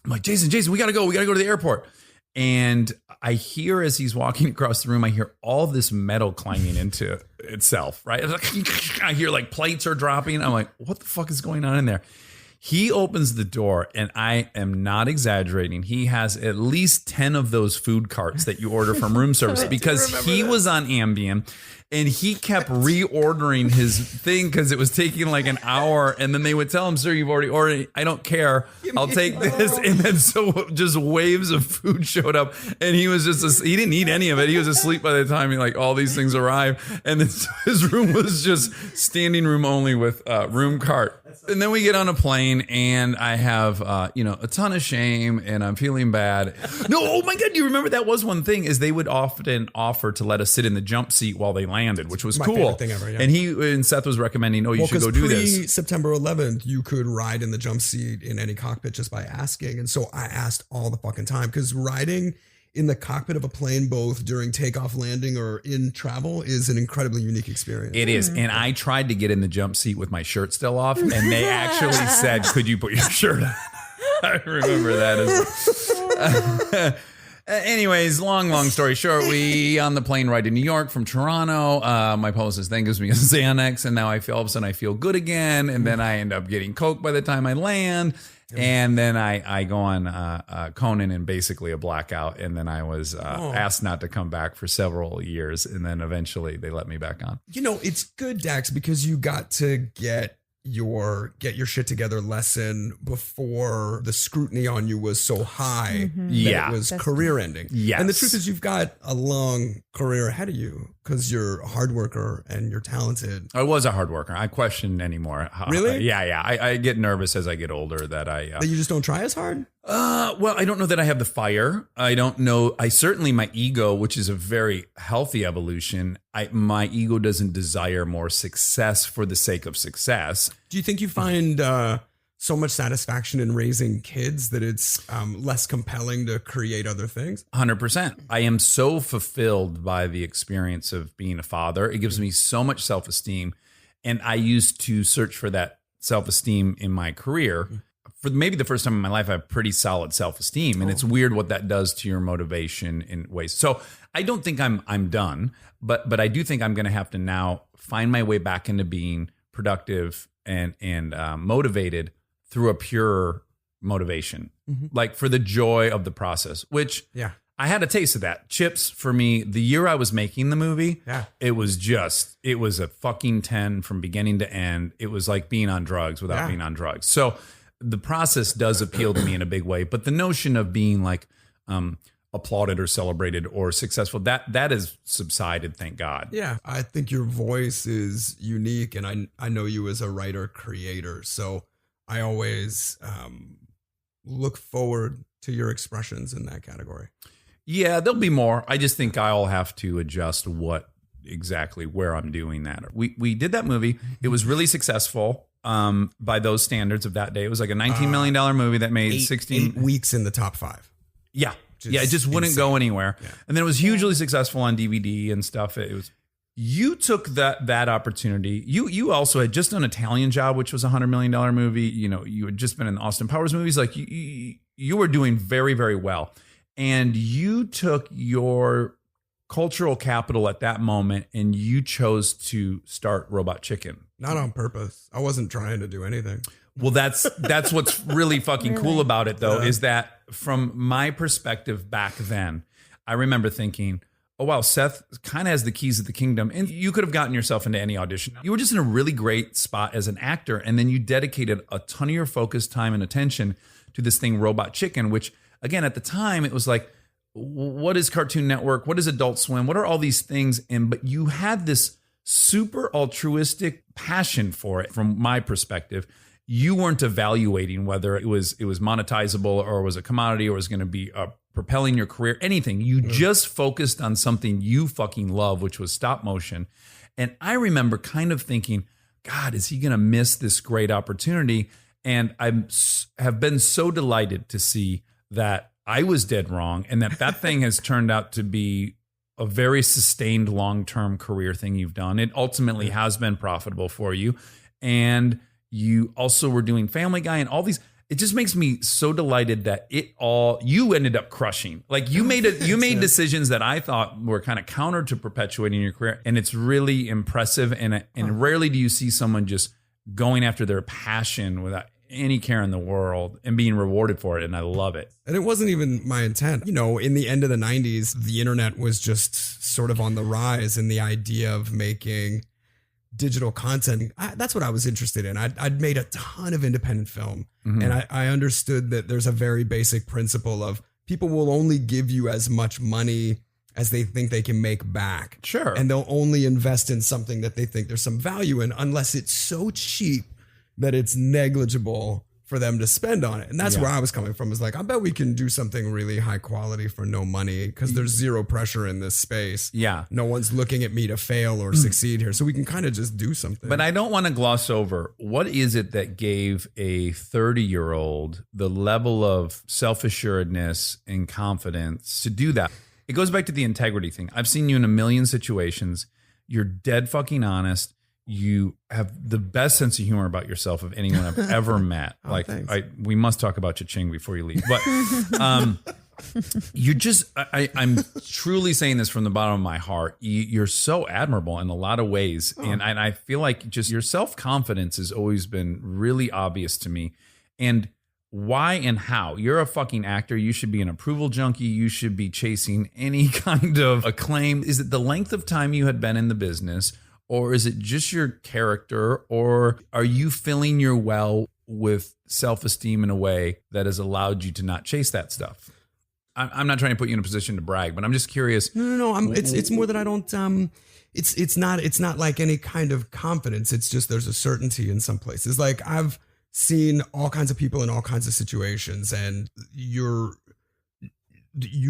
I'm like, Jason, we gotta go. We gotta go to the airport. And I hear as he's walking across the room, I hear all this metal clanging into itself. Right? I hear like plates are dropping. I'm like, what the fuck is going on in there? He opens the door, and I am not exaggerating. He has at least 10 of those food carts that you order from room service because he was on Ambien, and he kept reordering his thing because it was taking like an hour. And then they would tell him, sir, you've already ordered. I don't care. I'll take this. And then so just waves of food showed up, and he was he didn't eat any of it. He was asleep by the time all these things arrived. And then his room was just standing room only with room cart. And then we get on a plane, and I have, a ton of shame, and I'm feeling bad. No, oh my God, do you remember that was one thing is they would often offer to let us sit in the jump seat while they landed, which was my cool. favorite thing ever, yeah. And Seth was recommending, you should go do this. September 11th, you could ride in the jump seat in any cockpit just by asking. And so I asked all the fucking time because riding in the cockpit of a plane, both during takeoff, landing, or in travel, is an incredibly unique experience. It is. And I tried to get in the jump seat with my shirt still off, and they actually said, could you put your shirt on? I remember that. Anyways, long story short, we on the plane ride to New York from Toronto. My publicist then gives me a Xanax, and now all of a sudden I feel good again. And then I end up getting Coke by the time I land. And then I go on Conan in basically a blackout. And then I was asked not to come back for several years. And then eventually they let me back on. It's good, Dax, because you got to get your shit together lesson before the scrutiny on you was so high that it was career ending. Yes. And the truth is you've got a long career ahead of you because you're a hard worker and you're talented. I was a hard worker. I question anymore. Really? Yeah. I get nervous as I get older that that you just don't try as hard? Well, I don't know that I have the fire. I don't know. I certainly, my ego, which is a very healthy evolution, my ego doesn't desire more success for the sake of success. Do you think you find so much satisfaction in raising kids that it's less compelling to create other things? 100%. I am so fulfilled by the experience of being a father. It gives me so much self-esteem. And I used to search for that self-esteem in my career. For maybe the first time in my life, I have pretty solid self-esteem, and it's weird what that does to your motivation in ways. So I don't think I'm done, but I do think I'm going to have to now find my way back into being productive and motivated through a pure motivation, like for the joy of the process. Which I had a taste of that. Chips for me, the year I was making the movie, it was a fucking 10 from beginning to end. It was like being on drugs without being on drugs. So the process does appeal to me in a big way, but the notion of being like applauded or celebrated or successful, that has subsided, thank God. Yeah, I think your voice is unique, and I know you as a writer creator, so I always look forward to your expressions in that category. Yeah, there'll be more. I just think I'll have to adjust exactly where I'm doing that. We did that movie. It was really successful. By those standards of that day. It was like a $19 million movie that made 8 weeks in the top 5. Yeah. It just wouldn't go anywhere. Yeah. And then it was hugely successful on DVD and stuff. It was you took that opportunity. You also had just done Italian Job, which was $100 million movie. You know, you had just been in Austin Powers movies. Like you were doing very, very well. And you took your cultural capital at that moment and you chose to start Robot Chicken. Not on purpose. I wasn't trying to do anything. Well, that's what's really fucking cool about it, though, is that from my perspective back then, I remember thinking, oh, wow, Seth kind of has the keys of the kingdom. And you could have gotten yourself into any audition. You were just in a really great spot as an actor. And then you dedicated a ton of your focus, time, and attention to this thing, Robot Chicken, which, again, at the time, it was like, what is Cartoon Network? What is Adult Swim? What are all these things? But you had this super altruistic passion for it from my perspective. You weren't evaluating whether it was monetizable or was a commodity or was going to be propelling your career, anything. You just focused on something you fucking love, which was stop motion. And I remember kind of thinking, God, is he going to miss this great opportunity? And I have been so delighted to see that I was dead wrong and that thing has turned out to be a very sustained long-term career thing you've done. It ultimately has been profitable for you. And you also were doing Family Guy and all these. It just makes me so delighted that you ended up crushing. Like you made decisions that I thought were kind of counter to perpetuating your career. And it's really impressive. And rarely do you see someone just going after their passion without any care in the world and being rewarded for it. And I love it. And it wasn't even my intent. You know, in the end of the 90s, the internet was just sort of on the rise, and the idea of making digital content, that's what I was interested in. I'd made a ton of independent film, and I understood that there's a very basic principle of people will only give you as much money as they think they can make back. Sure. And they'll only invest in something that they think there's some value in, unless it's so cheap that it's negligible for them to spend on it. And that's where I was coming from, is like, I bet we can do something really high quality for no money because there's zero pressure in this space. Yeah. No one's looking at me to fail or succeed here. So we can kind of just do something. But I don't want to gloss over, what is it that gave a 30-year-old the level of self-assuredness and confidence to do that? It goes back to the integrity thing. I've seen you in a million situations. You're dead fucking honest. You have the best sense of humor about yourself of anyone I've ever met. Like, we must talk about Cha-Ching before you leave. But you just, I'm truly saying this from the bottom of my heart. You're so admirable in a lot of ways. And I feel like just your self-confidence has always been really obvious to me. And why and how? You're a fucking actor. You should be an approval junkie. You should be chasing any kind of acclaim. Is it the length of time you had been in the business? Or is it just your character? Or are you filling your well with self-esteem in a way that has allowed you to not chase that stuff? I'm not trying to put you in a position to brag, but I'm just curious. No. It's more that I don't. It's not like any kind of confidence. It's just there's a certainty in some places. Like I've seen all kinds of people in all kinds of situations, and you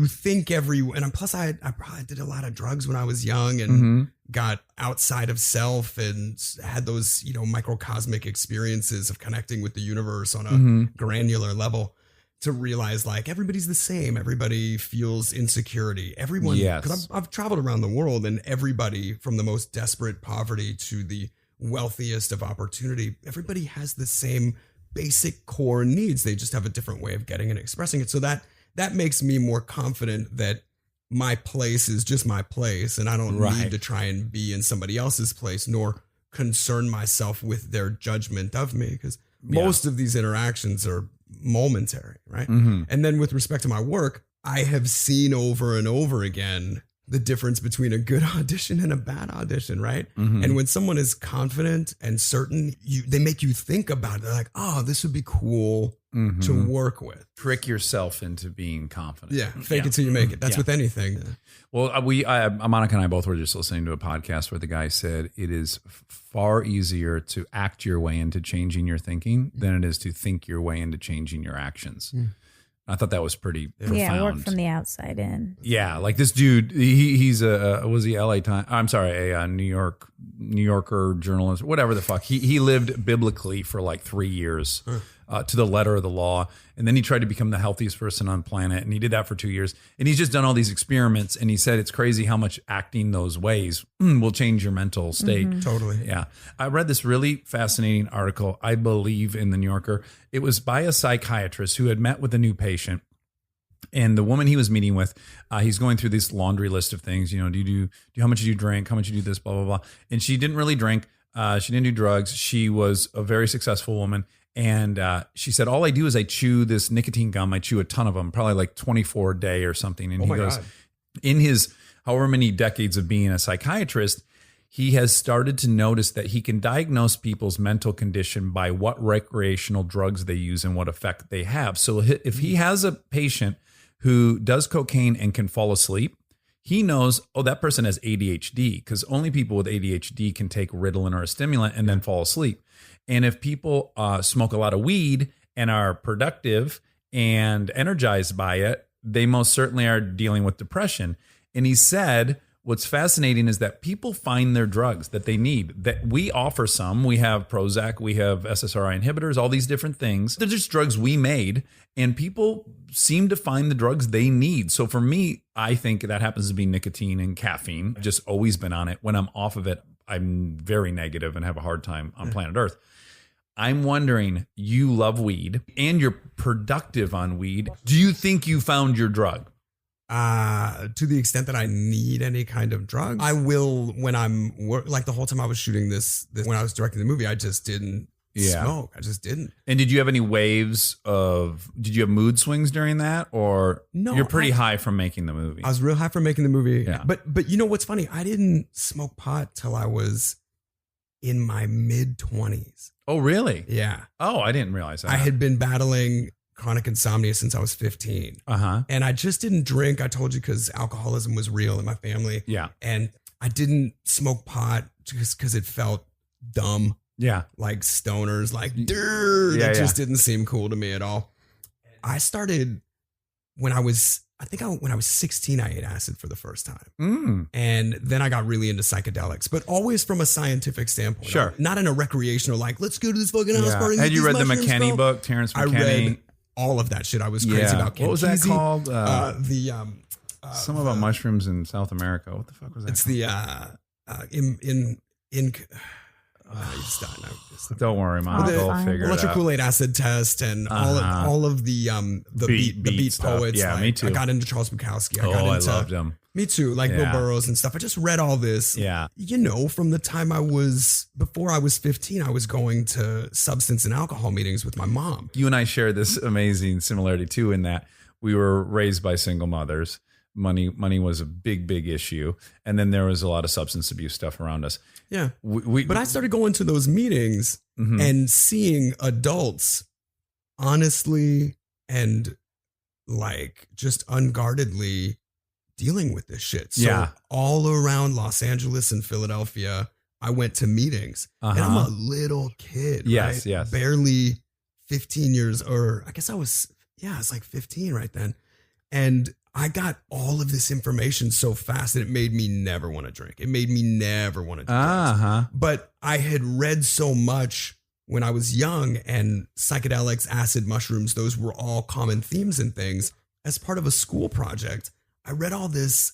think and plus I probably did a lot of drugs when I was young and got outside of self and had those, microcosmic experiences of connecting with the universe on a granular level to realize like everybody's the same. Everybody feels insecurity. Everyone, because I've traveled around the world, and everybody from the most desperate poverty to the wealthiest of opportunity, everybody has the same basic core needs. They just have a different way of getting and expressing it. So that makes me more confident that my place is just my place, and I don't need to try and be in somebody else's place, nor concern myself with their judgment of me, because most of these interactions are momentary, right? And then with respect to my work, I have seen over and over again the difference between a good audition and a bad audition, right? And when someone is confident and certain, they make you think about it. They're like, oh, this would be cool to work with. Trick yourself into being confident. Yeah, fake it till you make it. That's with anything. Well, Monica and I both were just listening to a podcast where the guy said it is far easier to act your way into changing your thinking than it is to think your way into changing your actions. I thought that was pretty profound. Yeah, work from the outside in. Yeah, like this dude, he's was he LA Times? I'm sorry, a New Yorker journalist, whatever the fuck. He lived biblically for like 3 years. to the letter of the law. And then he tried to become the healthiest person on the planet. And he did that for 2 years. And he's just done all these experiments. And he said it's crazy how much acting those ways will change your mental state. Totally. Yeah. I read this really fascinating article, I believe, in the New Yorker. It was by a psychiatrist who had met with a new patient. And the woman he was meeting with, he's going through this laundry list of things. You know, how much do you drink? How much do you do this? Blah, blah, blah. And she didn't really drink. She didn't do drugs. She was a very successful woman. And she said, all I do is I chew this nicotine gum. I chew a ton of them, probably like 24 a day or something. And he goes, God. in his however many decades of being a psychiatrist, he has started to notice that he can diagnose people's mental condition by what recreational drugs they use and what effect they have. So if he has a patient who does cocaine and can fall asleep, he knows, oh, that person has ADHD, because only people with ADHD can take Ritalin or a stimulant and then fall asleep. And if people smoke a lot of weed and are productive and energized by it, they most certainly are dealing with depression. And he said, what's fascinating is that people find their drugs that they need, that we offer some. We have Prozac, we have SSRI inhibitors, all these different things. They're just drugs we made, and people seem to find the drugs they need. So for me, I think that happens to be nicotine and caffeine. I've just always been on it. When I'm off of it, I'm very negative and have a hard time on planet Earth. I'm wondering, you love weed and you're productive on weed. Do you think you found your drug? To the extent that I need any kind of drug, I will when I'm like the whole time I was shooting this when I was directing the movie, I just didn't smoke. I just didn't. And did you have any did you have mood swings during that, or No, you're pretty high from making the movie? I was real high for making the movie. Yeah. But you know what's funny? I didn't smoke pot till I was in my mid-20s. Oh, really? Yeah. Oh, I didn't realize that. I had been battling chronic insomnia since I was 15. Uh-huh. And I just didn't drink. I told you, because alcoholism was real in my family. Yeah. And I didn't smoke pot just because it felt dumb. Yeah. Like stoners, like, durr, Yeah, that just didn't seem cool to me at all. I started when I was 16, I ate acid for the first time. And then I got really into psychedelics, but always from a scientific standpoint. Sure. Not in a recreational, like, let's go to this fucking house party. and Had get you these read the mushrooms, McKinney bro. book, Terrence I McKinney? read all of that shit. I was crazy about What was that Kenkeezy. called? Something about mushrooms in South America. What the fuck was that? It's Don't worry, Mom. Oh, I'll fine. figure it Electric out. Kool-Aid acid test and all of the beat stuff. poets. Yeah, like, me too. I got into Charles Bukowski. I loved him. Me too, like Bill Yeah. Burroughs and stuff. I just read all this. Yeah. You know, from the time before I was 15, I was going to substance and alcohol meetings with my mom. You and I share this amazing similarity too, in that we were raised by single mothers. Money was a big issue, and then there was a lot of substance abuse stuff around us. Yeah. We But I started going to those meetings and seeing adults honestly and like just unguardedly dealing with this shit. So Yeah. all around Los Angeles and Philadelphia, I went to meetings and I'm a little kid. Yes, right? yes. Barely 15 years, or I guess I was like 15 right then. And I got all of this information so fast that it made me never want to drink. It made me never want to do drugs. But I had read so much when I was young, and psychedelics, acid, mushrooms, those were all common themes and things. As part of a school project, I read all this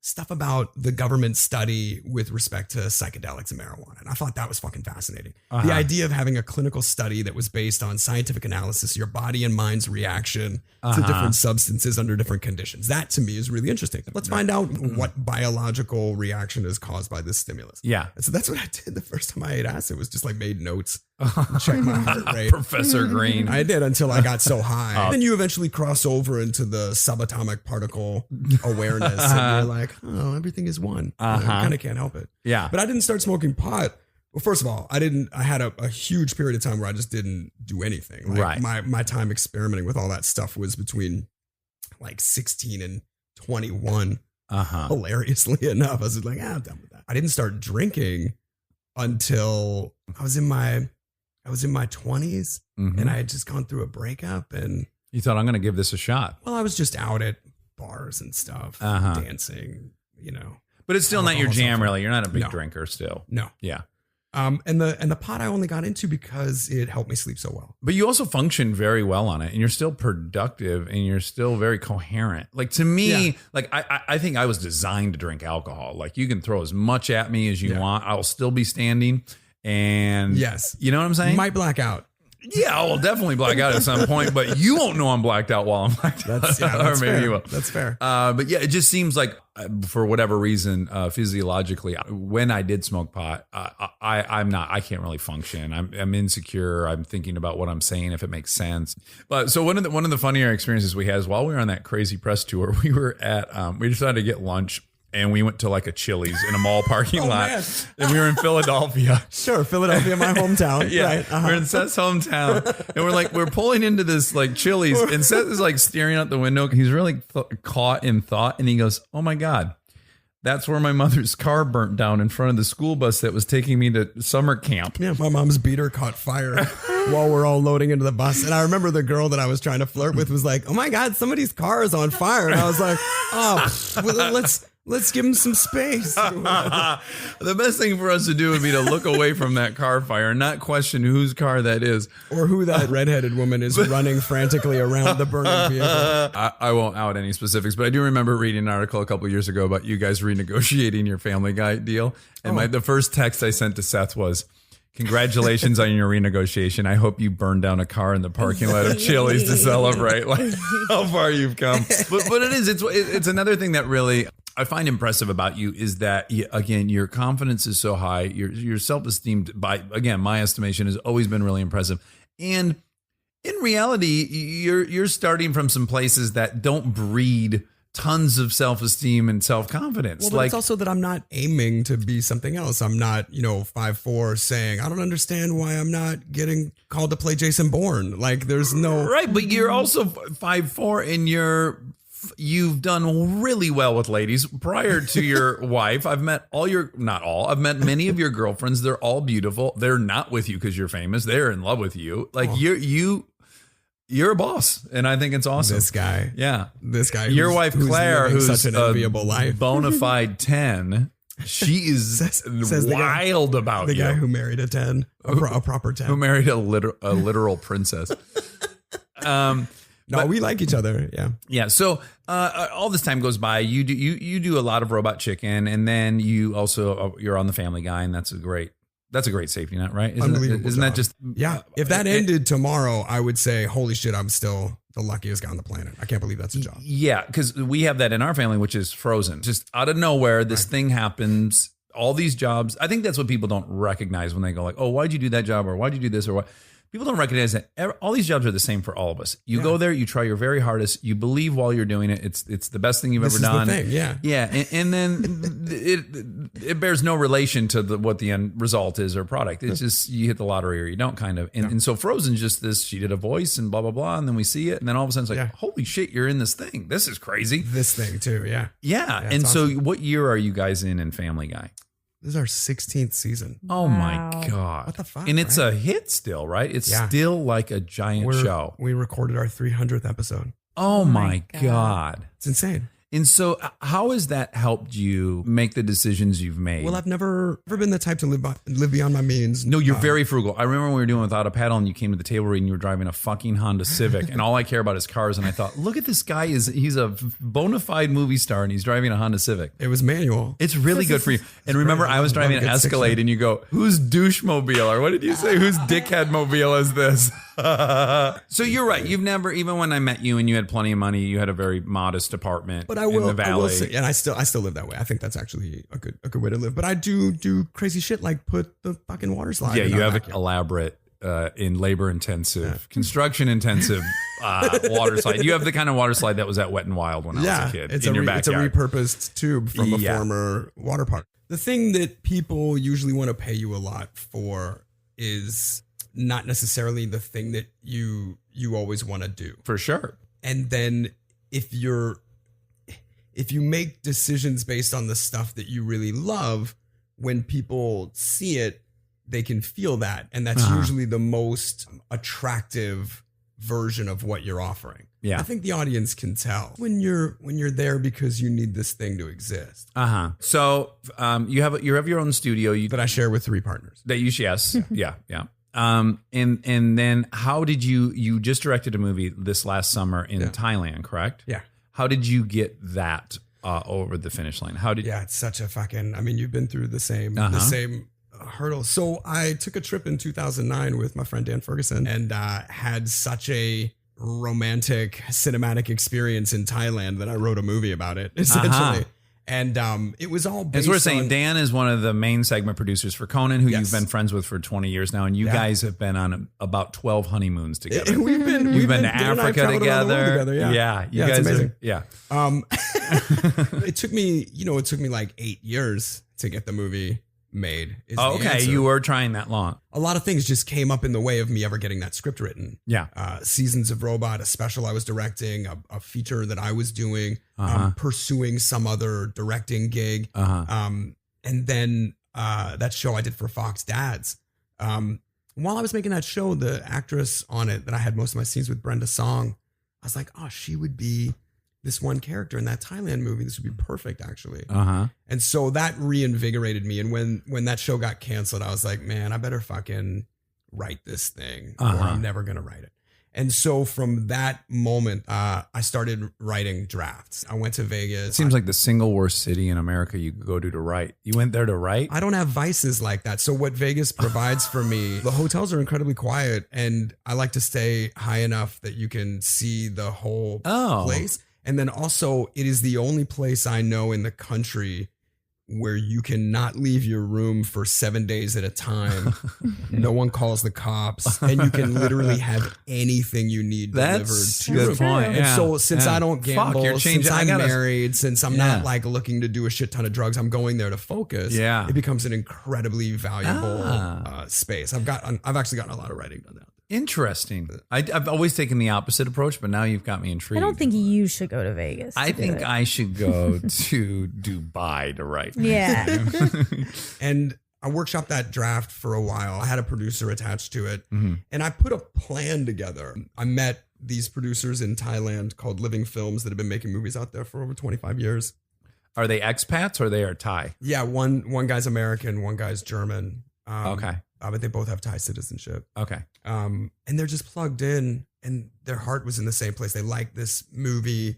stuff about the government study with respect to psychedelics and marijuana. And I thought that was fucking fascinating. The idea of having a clinical study that was based on scientific analysis, your body and mind's reaction to different substances under different conditions. That to me is really interesting. Let's find out what biological reaction is caused by this stimulus. Yeah. And so that's what I did the first time I ate acid, was just like made notes, check my heart rate. Professor Green. I did until I got so high. Then you eventually cross over into the subatomic particle awareness, and you're like, oh, everything is one. I kind of can't help it. Yeah. But I didn't start smoking pot. Well, first of all, I had a huge period of time where I just didn't do anything. Like, Right. My time experimenting with all that stuff was between like 16 and 21. Hilariously enough, I was like, I'm done with that. I didn't start drinking until I was in my 20s, and I had just gone through a breakup, and You thought, I'm going to give this a shot. well, I was just out at bars and stuff, dancing, But it's still not your Alcohol's jam, not- really. You're not a big No. drinker still. No. Yeah. And the pot I only got into because it helped me sleep so well. But you also function very well on it, and you're still productive, and you're still very coherent. Like to me, like I think I was designed to drink alcohol. Like you can throw as much at me as you want, I'll still be standing. And yes, you know what I'm saying? You might black out. Yeah, I will definitely black out at some point, but you won't know I'm blacked out while I'm blacked out. That's or maybe fair. you will. That's fair. But yeah, it just seems like for whatever reason, physiologically, when I did smoke pot, I can't really function. I'm insecure. I'm thinking about what I'm saying, if it makes sense. But so one of the funnier experiences we had is while we were on that crazy press tour, we were at, we decided to get lunch. And we went to like a Chili's in a mall parking lot. Man. And we were in Philadelphia. Sure, Philadelphia, my hometown. Yeah, Right. we're in Seth's hometown, and we're pulling into this like Chili's, and Seth is like staring out the window. He's really caught in thought, and he goes, "Oh my God, that's where my mother's car burnt down in front of the school bus that was taking me to summer camp." Yeah, my mom's beater caught fire while we're all loading into the bus. And I remember the girl that I was trying to flirt with was like, "Oh my God, somebody's car is on fire." And I was like, "Oh, well, let's give him some space." The best thing for us to do would be to look away from that car fire and not question whose car that is. Or who that redheaded woman is running frantically around the burning vehicle. I won't out any specifics, but I do remember reading an article a couple years ago about you guys renegotiating your Family Guy deal. And the first text I sent to Seth was, "Congratulations on your renegotiation. I hope you burn down a car in the parking lot of Chili's to celebrate like how far you've come." But it's another thing that really I find impressive about you is that, again, your confidence is so high. Your self-esteem, by, again, my estimation, has always been really impressive. And in reality, you're starting from some places that don't breed tons of self-esteem and self-confidence. Well, but it's also that I'm not aiming to be something else. I'm not, 5'4", saying, I don't understand why I'm not getting called to play Jason Bourne. Like, there's no... Right, but you're also 5'4", and you've done really well with ladies. Prior to your wife, I've met I've met many of your girlfriends. They're all beautiful. They're not with you because you're famous. They're in love with you. Like you're a boss, and I think it's awesome. This guy. Your wife Claire, who's such an enviable life, bona fide 10. She is says wild about the you. guy who married a 10, a proper 10, who married a literal princess. No, we like each other. Yeah. Yeah. So all this time goes by. You do a lot of Robot Chicken, and then you also you're on the Family Guy, and that's a great safety net, right? Isn't that just If that ended tomorrow, I would say, holy shit, I'm still the luckiest guy on the planet. I can't believe that's a job. Yeah, because we have that in our family, which is Frozen. Just out of nowhere, this thing happens. All these jobs. I think that's what people don't recognize when they go like, "Oh, why'd you do that job?" or "Why'd you do this?" or what. People don't recognize that all these jobs are the same for all of us. You go there, you try your very hardest, you believe while you're doing it. It's the best thing you've ever done. This is the thing, yeah. And then it bears no relation to what the end result is or product. It's just you hit the lottery or you don't, kind of. And so Frozen's just this. She did a voice and blah blah blah, and then we see it, and then all of a sudden it's like, holy shit, you're in this thing. This is crazy. This thing too, yeah. And so, what year are you guys in Family Guy? This is our 16th season. Oh my God. What the fuck? And it's a hit still, right? It's still like a giant show. We recorded our 300th episode. Oh my God. It's insane. And so how has that helped you make the decisions you've made? Well, I've never been the type to live beyond my means. No, you're very frugal. I remember when we were doing Without a Paddle and you came to the table read and you were driving a fucking Honda Civic and all I care about is cars. And I thought, look at this guy. He's a bona fide movie star and he's driving a Honda Civic. It was manual. It's really good for you. And remember, I was driving an Escalade and you go, whose douche mobile? Or what did you say? Whose dickhead mobile is this? So you're right. You've never, even when I met you and you had plenty of money, you had a very modest apartment in the valley. Say, and I still live that way. I think that's actually a good way to live. But I do crazy shit like put the fucking water slide. Yeah, you have an elaborate, in labor intensive, construction intensive water slide. You have the kind of water slide that was at Wet and Wild when I was a kid. It's in your backyard. It's a repurposed tube from a former water park. The thing that people usually want to pay you a lot for is not necessarily the thing that you always want to do. For sure. And then if you make decisions based on the stuff that you really love, when people see it, they can feel that. And that's usually the most attractive version of what you're offering. Yeah. I think the audience can tell when you're there because you need this thing to exist. So you have your own studio That I share with 3 partners. that you yes yeah. And then how did you just directed a movie this last summer in Thailand, correct? Yeah. How did you get that over the finish line? How did Yeah, it's such a fucking. I mean, you've been through the same hurdles. So I took a trip in 2009 with my friend Dan Ferguson and had such a romantic cinematic experience in Thailand that I wrote a movie about it essentially. And it was all based As we're saying, on, Dan is one of the main segment producers for Conan, who Yes. you've been friends with for 20 years now, and you guys have been on about 12 honeymoons together. We've been You've been to Dan and I Africa traveled around the world together. Yeah, You it's guys amazing. are, It took me like 8 years to get the movie made. is the okay, answer. you were trying that long. A lot of things just came up in the way of me ever getting that script written. Yeah. Seasons of Robot, a special I was directing, a feature that I was doing, pursuing some other directing gig. And then that show I did for Fox Dads. While I was making that show, the actress on it that I had most of my scenes with, Brenda Song, I was like, oh, she would be this one character in that Thailand movie. This would be perfect, actually. And so that reinvigorated me. And when that show got canceled, I was like, man, I better fucking write this thing or I'm never going to write it. And so from that moment, I started writing drafts. I went to Vegas. It seems like the single worst city in America you could go to write. You went there to write? I don't have vices like that. So what Vegas provides for me, the hotels are incredibly quiet and I like to stay high enough that you can see the whole place. And then also it is the only place I know in the country where you cannot leave your room for 7 days at a time. No one calls the cops and you can literally have anything you need delivered That's to a your good room. point. And Yeah. so since I don't gamble, you're changing. since I'm I gotta- married, since I'm not like looking to do a shit ton of drugs, I'm going there to focus. Yeah. It becomes an incredibly valuable space. I've actually gotten a lot of writing done out. Interesting. I've always taken the opposite approach, but now you've got me I intrigued. don't think you should go to Vegas. I to do think it. I should go to Dubai to write. Yeah. And I workshopped that draft for a while. I had a producer attached to it Mm-hmm. and I put a plan together. I met these producers in Thailand called Living Films that have been making movies out there for over 25 years. Are they expats or they are Thai? Yeah, one guy's American, one guy's German. Okay. But they both have Thai citizenship. Okay. And they're just plugged in and their heart was in the same place. They liked this movie.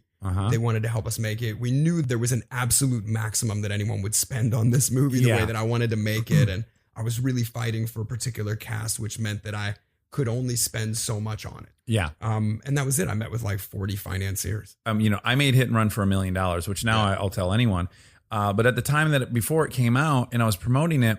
They wanted to help us make it. We knew there was an absolute maximum that anyone would spend on this movie the way that I wanted to make it. And I was really fighting for a particular cast, which meant that I could only spend so much on it. Yeah. And that was it. I met with like 40 financiers. I made Hit and Run for $1 million, which now I'll tell anyone. But at the time before it came out and I was promoting it,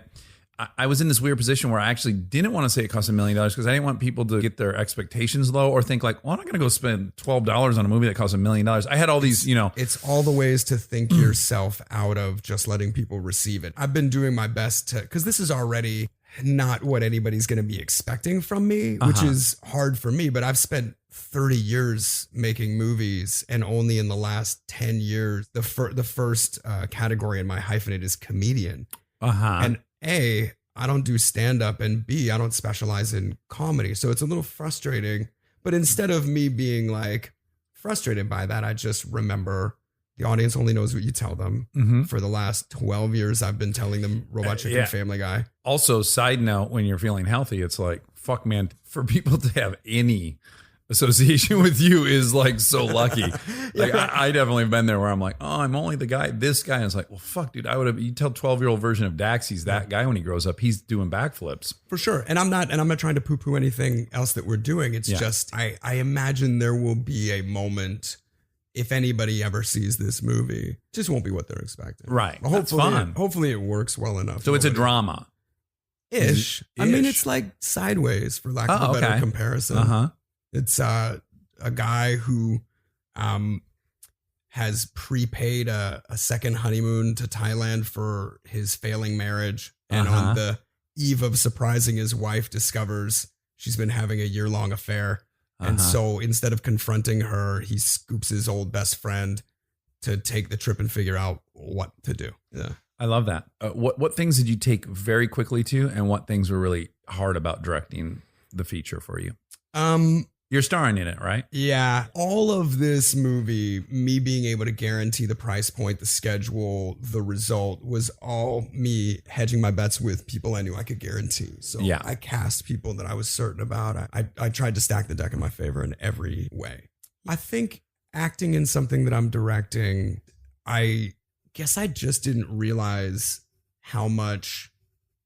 I was in this weird position where I actually didn't want to say it cost $1 million because I didn't want people to get their expectations low or think like, well, I'm not going to go spend $12 on a movie that costs $1 million. I had all these, It's all the ways to think yourself out of just letting people receive it. I've been doing my best to, because this is already not what anybody's going to be expecting from me, which is hard for me, but I've spent 30 years making movies and only in the last 10 years, the first category in my hyphenate is comedian. And A, I don't do stand-up, and B, I don't specialize in comedy. So it's a little frustrating. But instead of me being like frustrated by that, I just remember the audience only knows what you tell them. For the last 12 years, I've been telling them Robot Chicken, Family Guy. Also, side note, when you're feeling healthy, it's like, fuck, man, for people to have any association with you is like so lucky. Like I definitely have been there where I'm like, oh, I'm only this guy. And it's like, well, fuck, dude, you tell 12-year-old version of Dax, he's that guy when he grows up, he's doing backflips. For sure. And I'm not trying to poo-poo anything else that we're doing. It's just, I imagine there will be a moment if anybody ever sees this movie, it just won't be what they're expecting. Right. Well, hopefully it works well enough. So it's a drama. Ish. I mean, it's like Sideways, for lack of a better comparison. It's a guy who has prepaid a second honeymoon to Thailand for his failing marriage. And on the eve of surprising his wife, discovers she's been having a year-long affair. And so instead of confronting her, he scoops his old best friend to take the trip and figure out what to do. Yeah. I love that. What things did you take very quickly to, and what things were really hard about directing the feature for you? You're starring in it, right? Yeah, all of this movie, me being able to guarantee the price point, the schedule, the result was all me hedging my bets with people I knew I could guarantee. So Yeah. I cast people that I was certain about. I tried to stack the deck in my favor in every way. I think acting in something that I'm directing, I guess I just didn't realize how much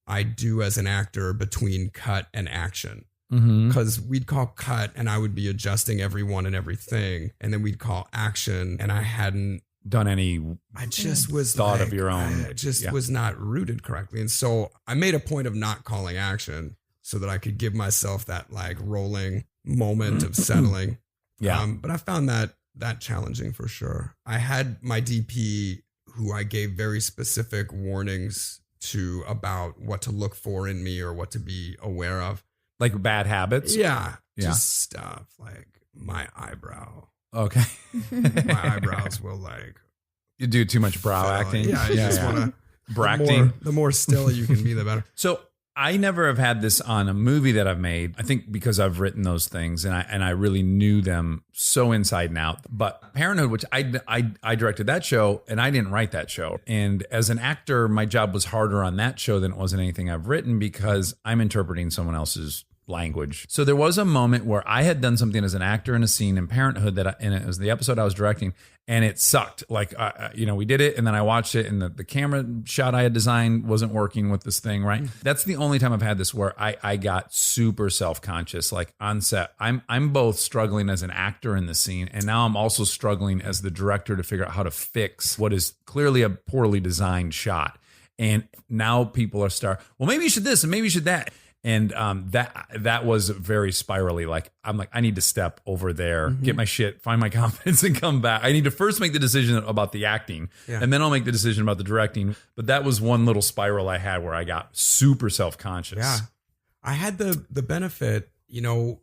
I do as an actor between cut and action. Mm-hmm. Because we'd call cut and I would be adjusting everyone and everything. And then we'd call action and I hadn't, Done any I just was thought of your own. I just Yeah. was not rooted correctly. And so I made a point of not calling action so that I could give myself that like rolling moment of settling. Yeah. But I found that challenging for sure. I had my DP who I gave very specific warnings to about what to look for in me or what to be aware of. Like bad habits? Yeah. Yeah. Just stuff like my eyebrow. Okay. My eyebrows will like. You do too much brow fill. acting? Yeah. You just want to. Bracting. The more still you can be, the better. So I never have had this on a movie that I've made. I think because I've written those things and I really knew them so inside and out. But Parenthood, which I directed that show and I didn't write that show. And as an actor, my job was harder on that show than it was in anything I've written because I'm interpreting someone else's language. So there was a moment where I had done something as an actor in a scene in Parenthood and it was the episode I was directing and it sucked. Like, we did it and then I watched it and the camera shot I had designed wasn't working with this thing, right? That's the only time I've had this where I got super self-conscious, like on set. I'm both struggling as an actor in the scene and now I'm also struggling as the director to figure out how to fix what is clearly a poorly designed shot. And now people are well, maybe you should this and maybe you should that. And that was very spirally. Like, I'm like, I need to step over there, get my shit, find my confidence and come back. I need to first make the decision about the acting and then I'll make the decision about the directing. But that was one little spiral I had where I got super self-conscious. Yeah. I had the benefit,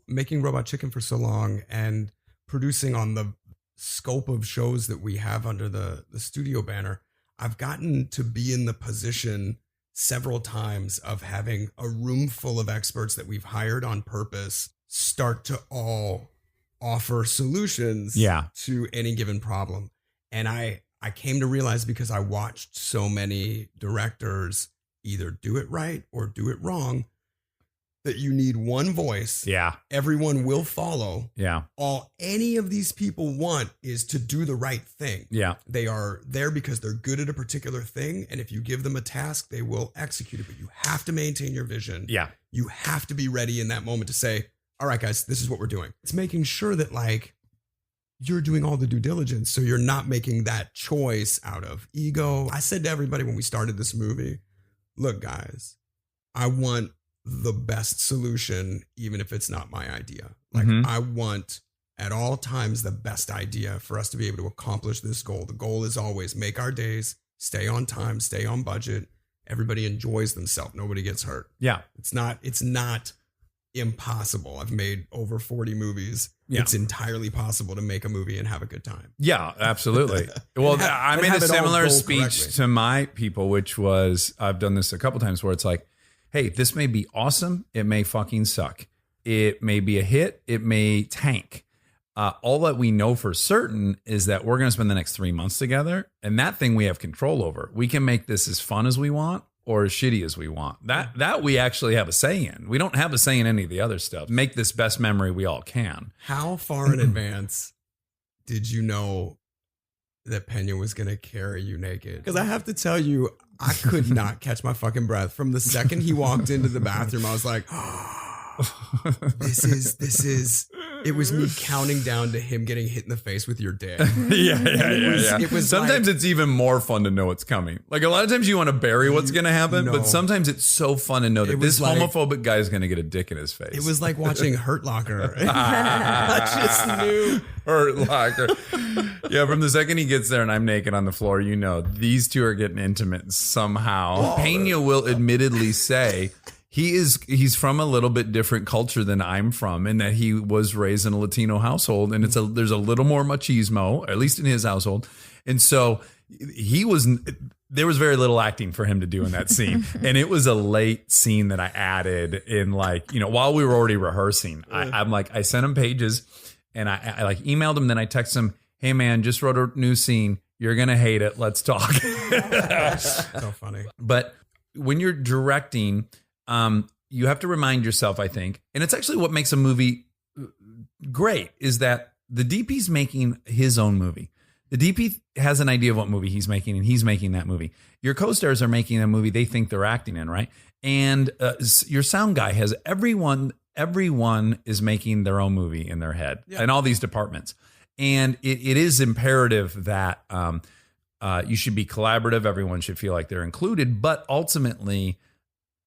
making Robot Chicken for so long and producing on the scope of shows that we have under the studio banner. I've gotten to be in the position several times of having a room full of experts that we've hired on purpose start to all offer solutions to any given problem. And I came to realize because I watched so many directors either do it right or do it wrong, that you need one voice. Yeah. Everyone will follow. Yeah. All any of these people want is to do the right thing. Yeah. They are there because they're good at a particular thing. And if you give them a task, they will execute it. But you have to maintain your vision. Yeah. You have to be ready in that moment to say, all right, guys, this is what we're doing. It's making sure that like you're doing all the due diligence. So you're not making that choice out of ego. I said to everybody when we started this movie, look, guys, I want the best solution, even if it's not my idea. Like I want at all times the best idea for us to be able to accomplish this goal. The goal is always make our days, stay on time, stay on budget. Everybody enjoys themselves. Nobody gets hurt. Yeah. It's not impossible. I've made over 40 movies. Yeah. It's entirely possible to make a movie and have a good time. Yeah, absolutely. Well, I made a similar speech to my people, which was, I've done this a couple times where it's like, hey, this may be awesome. It may fucking suck. It may be a hit. It may tank. All that we know for certain is that we're going to spend the next 3 months together. And that thing we have control over. We can make this as fun as we want or as shitty as we want. That we actually have a say in. We don't have a say in any of the other stuff. Make this best memory we all can. How far in advance did you know that Pena was going to carry you naked? Because I have to tell you, I could not catch my fucking breath. From the second he walked into the bathroom, I was like, this is, it was me counting down to him getting hit in the face with your dick. Yeah. It was sometimes like, it's even more fun to know what's coming. Like a lot of times you want to bury what's going to happen, but sometimes it's so fun to know that this homophobic guy is going to get a dick in his face. It was like watching Hurt Locker. I just knew. Hurt Locker. Yeah, from the second he gets there and I'm naked on the floor, these two are getting intimate somehow. Pena will admittedly say he's from a little bit different culture than I'm from, in that he was raised in a Latino household, and there's a little more machismo, at least in his household. And so there was very little acting for him to do in that scene. And it was a late scene that I added in, like, you know, while we were already rehearsing. I sent him pages, and I like emailed him. Then I texted him, hey man, just wrote a new scene. You're going to hate it. Let's talk. So funny. But when you're directing, you have to remind yourself, I think, and it's actually what makes a movie great, is that the DP's making his own movie. The DP has an idea of what movie he's making, and he's making that movie. Your co-stars are making a movie they think they're acting in, right? And your sound guy has everyone is making their own movie in their head in all these departments. And it is imperative that you should be collaborative. Everyone should feel like they're included. But ultimately,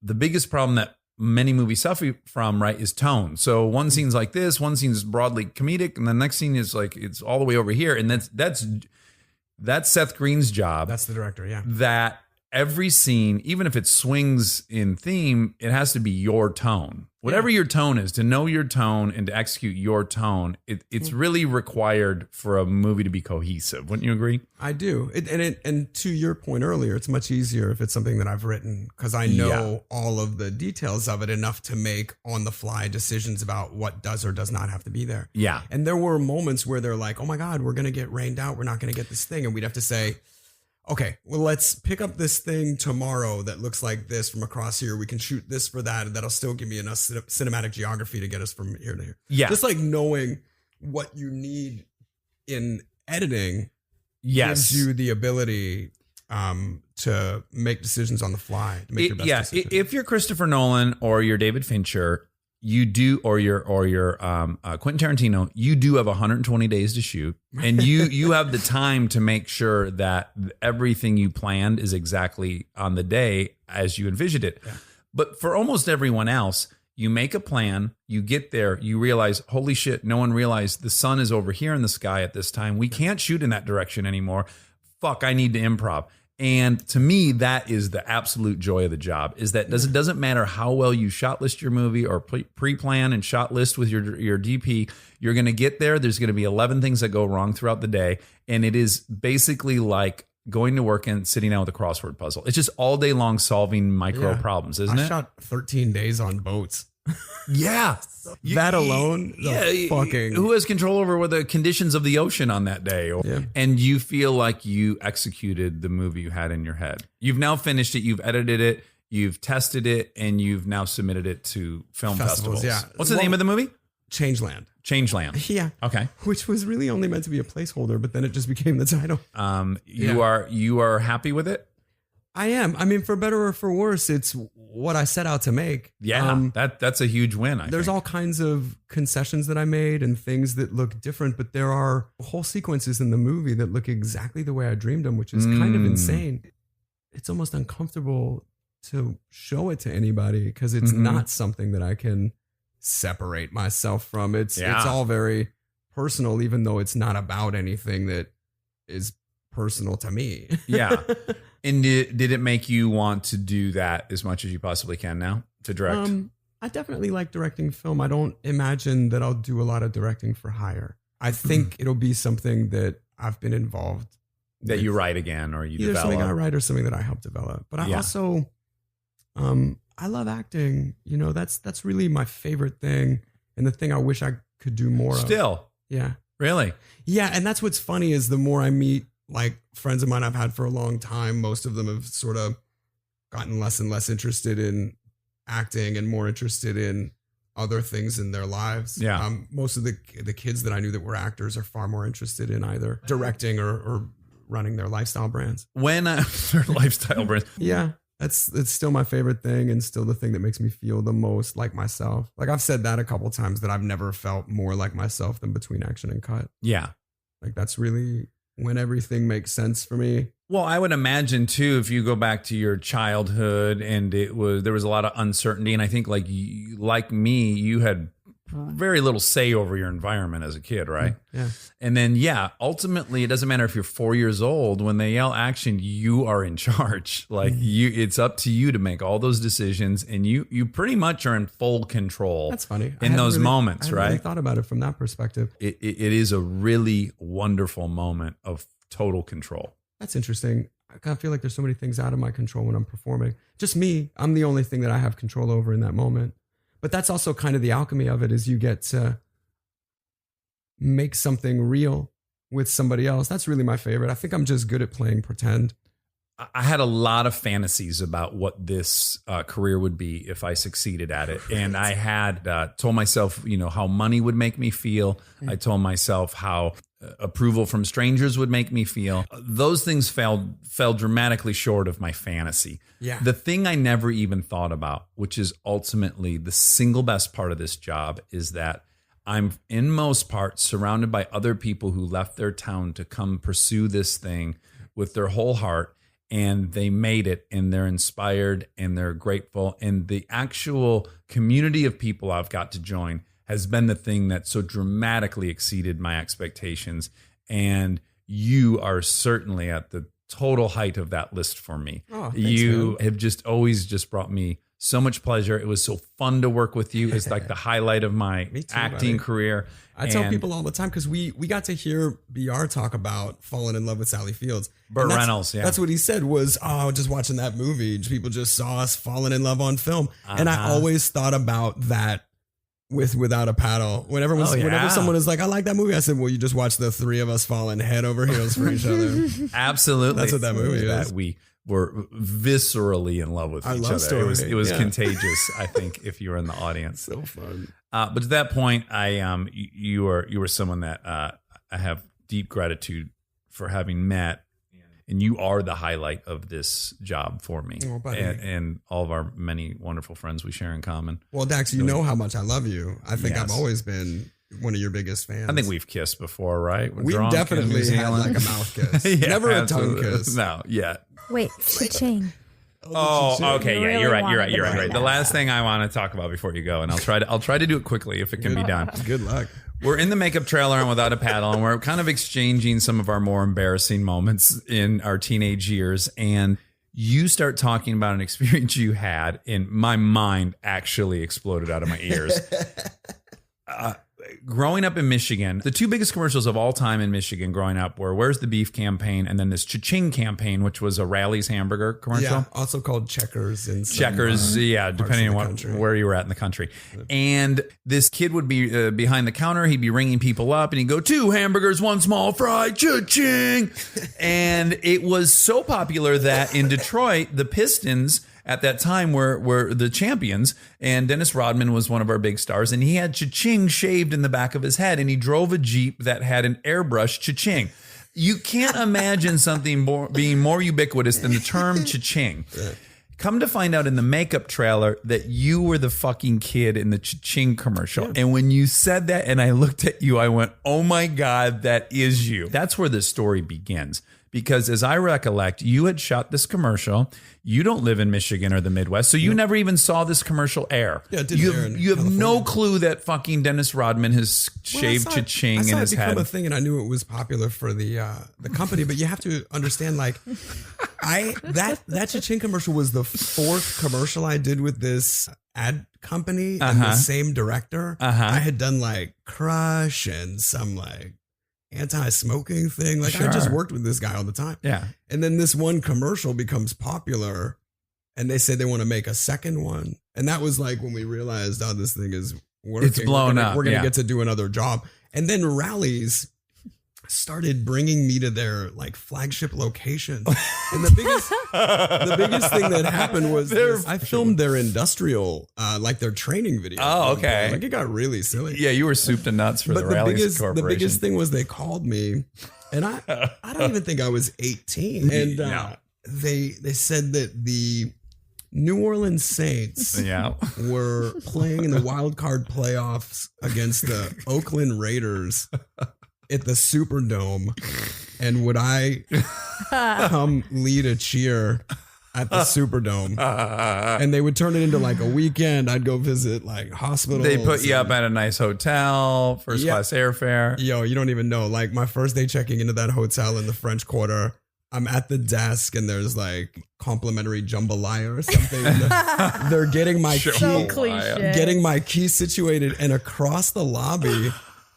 the biggest problem that many movies suffer from, right, is tone. So one scene's like this, one scene is broadly comedic, and the next scene is like it's all the way over here. And that's Seth Green's job. That's the director, yeah. That every scene, even if it swings in theme, it has to be your tone. Whatever your tone is, to know your tone and to execute your tone, it's really required for a movie to be cohesive. Wouldn't you agree? I do. And to your point earlier, it's much easier if it's something that I've written, because I know all of the details of it enough to make on the fly decisions about what does or does not have to be there. Yeah. And there were moments where they're like, oh my God, we're going to get rained out. We're not going to get this thing. And we'd have to say, okay, well, let's pick up this thing tomorrow that looks like this from across here. We can shoot this for that, and that'll still give me enough cinematic geography to get us from here to here. Yeah. Just like knowing what you need in editing gives you the ability to make decisions on the fly, to make your best decision. If you're Christopher Nolan or you're David Fincher, you do, or you're Quentin Tarantino, you do have 120 days to shoot, and you have the time to make sure that everything you planned is exactly on the day as you envisioned it. Yeah. But for almost everyone else, you make a plan, you get there, you realize, holy shit, no one realized the sun is over here in the sky at this time. We can't shoot in that direction anymore. Fuck, I need to improv. And to me, that is the absolute joy of the job, is that it doesn't matter how well you shot list your movie or pre-plan and shot list with your DP, you're going to get there. There's going to be 11 things that go wrong throughout the day. And it is basically like going to work and sitting down with a crossword puzzle. It's just all day long solving micro problems, isn't it? I shot 13 days on boats. Yeah. That alone, who has control over what the conditions of the ocean on that day? And you feel like you executed the movie you had in your head. You've now finished it. You've edited it. You've tested it, and you've now submitted it to film festivals. Yeah. What's the name of the movie? Changeland. Yeah. Okay. Which was really only meant to be a placeholder, but then it just became the title. You are happy with it? I am. I mean, for better or for worse, it's what I set out to make. Yeah, that's a huge win. There's all kinds of concessions that I made and things that look different, but there are whole sequences in the movie that look exactly the way I dreamed them, which is kind of insane. It's almost uncomfortable to show it to anybody because it's not something that I can separate myself from. It's all very personal, even though it's not about anything that is personal to me. Yeah. And did it make you want to do that as much as you possibly can now, to direct? I definitely like directing film. I don't imagine that I'll do a lot of directing for hire. I think it'll be something that I've been involved that with. You write again, or you Either develop. Something I write or something that I help develop. But I also, I love acting. You know, that's really my favorite thing, and the thing I wish I could do more of. Still. Yeah. Really? Yeah, and that's what's funny is the more I meet like friends of mine I've had for a long time, most of them have sort of gotten less and less interested in acting and more interested in other things in their lives. Yeah. Most of the kids that I knew that were actors are far more interested in either directing or running their lifestyle brands. When their lifestyle brands. Yeah. It's still my favorite thing and still the thing that makes me feel the most like myself. Like I've said that a couple times that I've never felt more like myself than between action and cut. Yeah. Like that's really when everything makes sense for me. Well, I would imagine too, if you go back to your childhood and there was a lot of uncertainty, and I think like me, you had very little say over your environment as a kid, right? Yeah. And then, ultimately, it doesn't matter if you're 4 years old. When they yell action, you are in charge. Like it's up to you to make all those decisions, and you pretty much are in full control. That's funny. In those moments, I right? really thought about it from that perspective. It is a really wonderful moment of total control. that's interesting. I kind of feel like there's so many things out of my control when I'm performing. Just me. I'm the only thing that I have control over in that moment. But that's also kind of the alchemy of it, is you get to make something real with somebody else. That's really my favorite. I think I'm just good at playing pretend. I had a lot of fantasies about what this career would be if I succeeded at it. And I had told myself, how money would make me feel. I told myself how approval from strangers would make me feel. Those things fell dramatically short of my fantasy. Yeah. The thing I never even thought about, which is ultimately the single best part of this job, is that I'm in most part surrounded by other people who left their town to come pursue this thing with their whole heart. And they made it, and they're inspired, and they're grateful. And the actual community of people I've got to join has been the thing that so dramatically exceeded my expectations. And you are certainly at the total height of that list for me. Oh, thanks, you man. have just always just brought me so much pleasure. It was so fun to work with you. It's like the highlight of my Me too, acting buddy. career. I tell And people all the time, because we got to hear BR talk about falling in love with Sally Fields. Burt And that's- Reynolds, yeah. That's what he said was, just watching that movie, people just saw us falling in love on film. And I Uh-huh. always thought about that with Without a Paddle. Whenever someone is like, I like that movie, I said, well, you just watch the three of us falling head over heels for each other. Absolutely. That's what that movie That is. we were viscerally in love with Our each love other. story, It was yeah. contagious, I think, if you were in the audience. So fun. But to that point, you were someone that I have deep gratitude for having met, and you are the highlight of this job for me, Oh, buddy. and all of our many wonderful friends we share in common. Well, Dax, you know how much I love you. I think I've Yes. always been one of your biggest fans. I think we've kissed before, right? We're We've drunk in New definitely had Zealand. like a mouth kiss. Yeah, Never a tongue absolutely. kiss. No, yet. Wait, Cha-Ching. Oh, okay, You yeah, really you're right. wanted to You're bring right. The that last up. thing I want to talk about before you go, and I'll try to do it quickly if it can be done. Good luck. We're in the makeup trailer and Without a Paddle, and we're kind of exchanging some of our more embarrassing moments in our teenage years. And you start talking about an experience you had, and my mind actually exploded out of my ears. Growing up in Michigan, the two biggest commercials of all time in Michigan growing up were Where's the Beef campaign, and then this Cha-Ching campaign, which was a Rally's hamburger commercial. Yeah, also called Checkers in some, Checkers, yeah, depending of on the country. where you were at in the country. And this kid would be behind the counter. He'd be ringing people up, and he'd go, 2 hamburgers, 1 small fry, Cha-Ching. And it was so popular that in Detroit, the Pistons at that time were the champions, and Dennis Rodman was one of our big stars, and he had Cha-Ching shaved in the back of his head, and he drove a Jeep that had an airbrush Cha-Ching. You can't imagine something being more ubiquitous than the term Cha-Ching. Come to find out in the makeup trailer that you were the fucking kid in the Cha-Ching commercial. Yeah. And when you said that and I looked at you, I went, oh my God, that is you. That's where the story begins. Because as I recollect, you had shot this commercial. You don't live in Michigan or the Midwest, so you never even saw this commercial air. Yeah, it did you air have, in you have no California. clue that fucking Dennis Rodman has shaved Cha-Ching in his I saw it become head. a thing, and I knew it was popular for the company. But you have to understand, like, that Cha-Ching commercial was the 4th commercial I did with this ad company and the same director. I had done like Crush and some like anti-smoking thing. Like, I just worked with this guy all the time. Yeah. And then this one commercial becomes popular, and they say they want to make a second one. And that was like when we realized, oh, this thing is working. It's blown up. We're gonna Yeah. get to do another job. And then Rallies started bringing me to their like flagship locations. And the biggest thing that happened was I filmed their industrial, like their training video. Oh, okay. Like, it got really silly. Yeah, you were soup to nuts for But the the Rallies Corporation. biggest thing was they called me, and I don't even think I was 18, and No. they said that the New Orleans Saints Yeah. were playing in the wild card playoffs against the Oakland Raiders at the Superdome, and would I come lead a cheer at the Superdome? And they would turn it into like a weekend. I'd go visit like hospitals. They put you and- up at a nice hotel, first Yeah. class airfare. Yo, you don't even know. Like, my first day checking into that hotel in the French Quarter, I'm at the desk and there's like complimentary jambalaya or something. They're getting my So key, cliche. getting my key situated, and across the lobby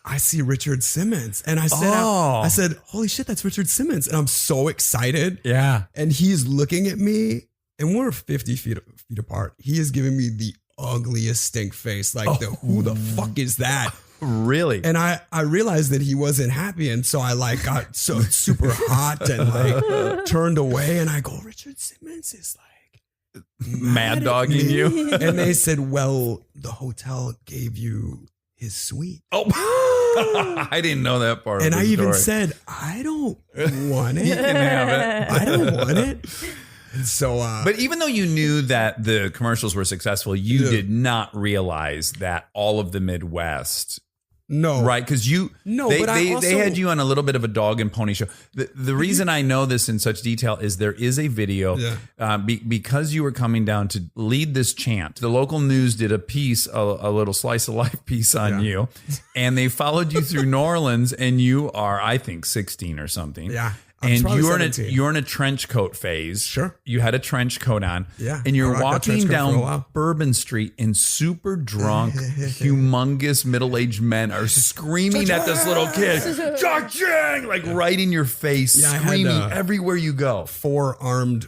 I see Richard Simmons. And I said, I said, holy shit, that's Richard Simmons. And I'm so excited. Yeah. And he's looking at me and we're 50 feet apart. He is giving me the ugliest stink face. Like who the fuck is that? Really? And I realized that he wasn't happy. And so I like got so super hot and like turned away. And I go, Richard Simmons is like mad dogging you. And they said, well, the hotel gave you his suite. Oh, I didn't know that part. And of I the even story. said, I don't want it. You can have it. I don't want it. And so, But even though you knew that the commercials were successful, you did not realize that all of the Midwest. no, Right, because they had you on a little bit of a dog and pony show. The reason I know this in such detail is there is a video because you were coming down to lead this chant. The local news did a piece, a little slice of life piece on you, and they followed you through New Orleans, and you are, I think, 16 or something. Yeah. I'm And probably you're 17. you're in a trench coat phase. Sure. You had a trench coat on. Yeah, And you're I rocked that walking trench coat for a down while. Bourbon Street and super drunk, humongous middle-aged men are screaming at this little kid, Cha-Ching! Like right in your face, Yeah, I had, screaming everywhere you go. 4 armed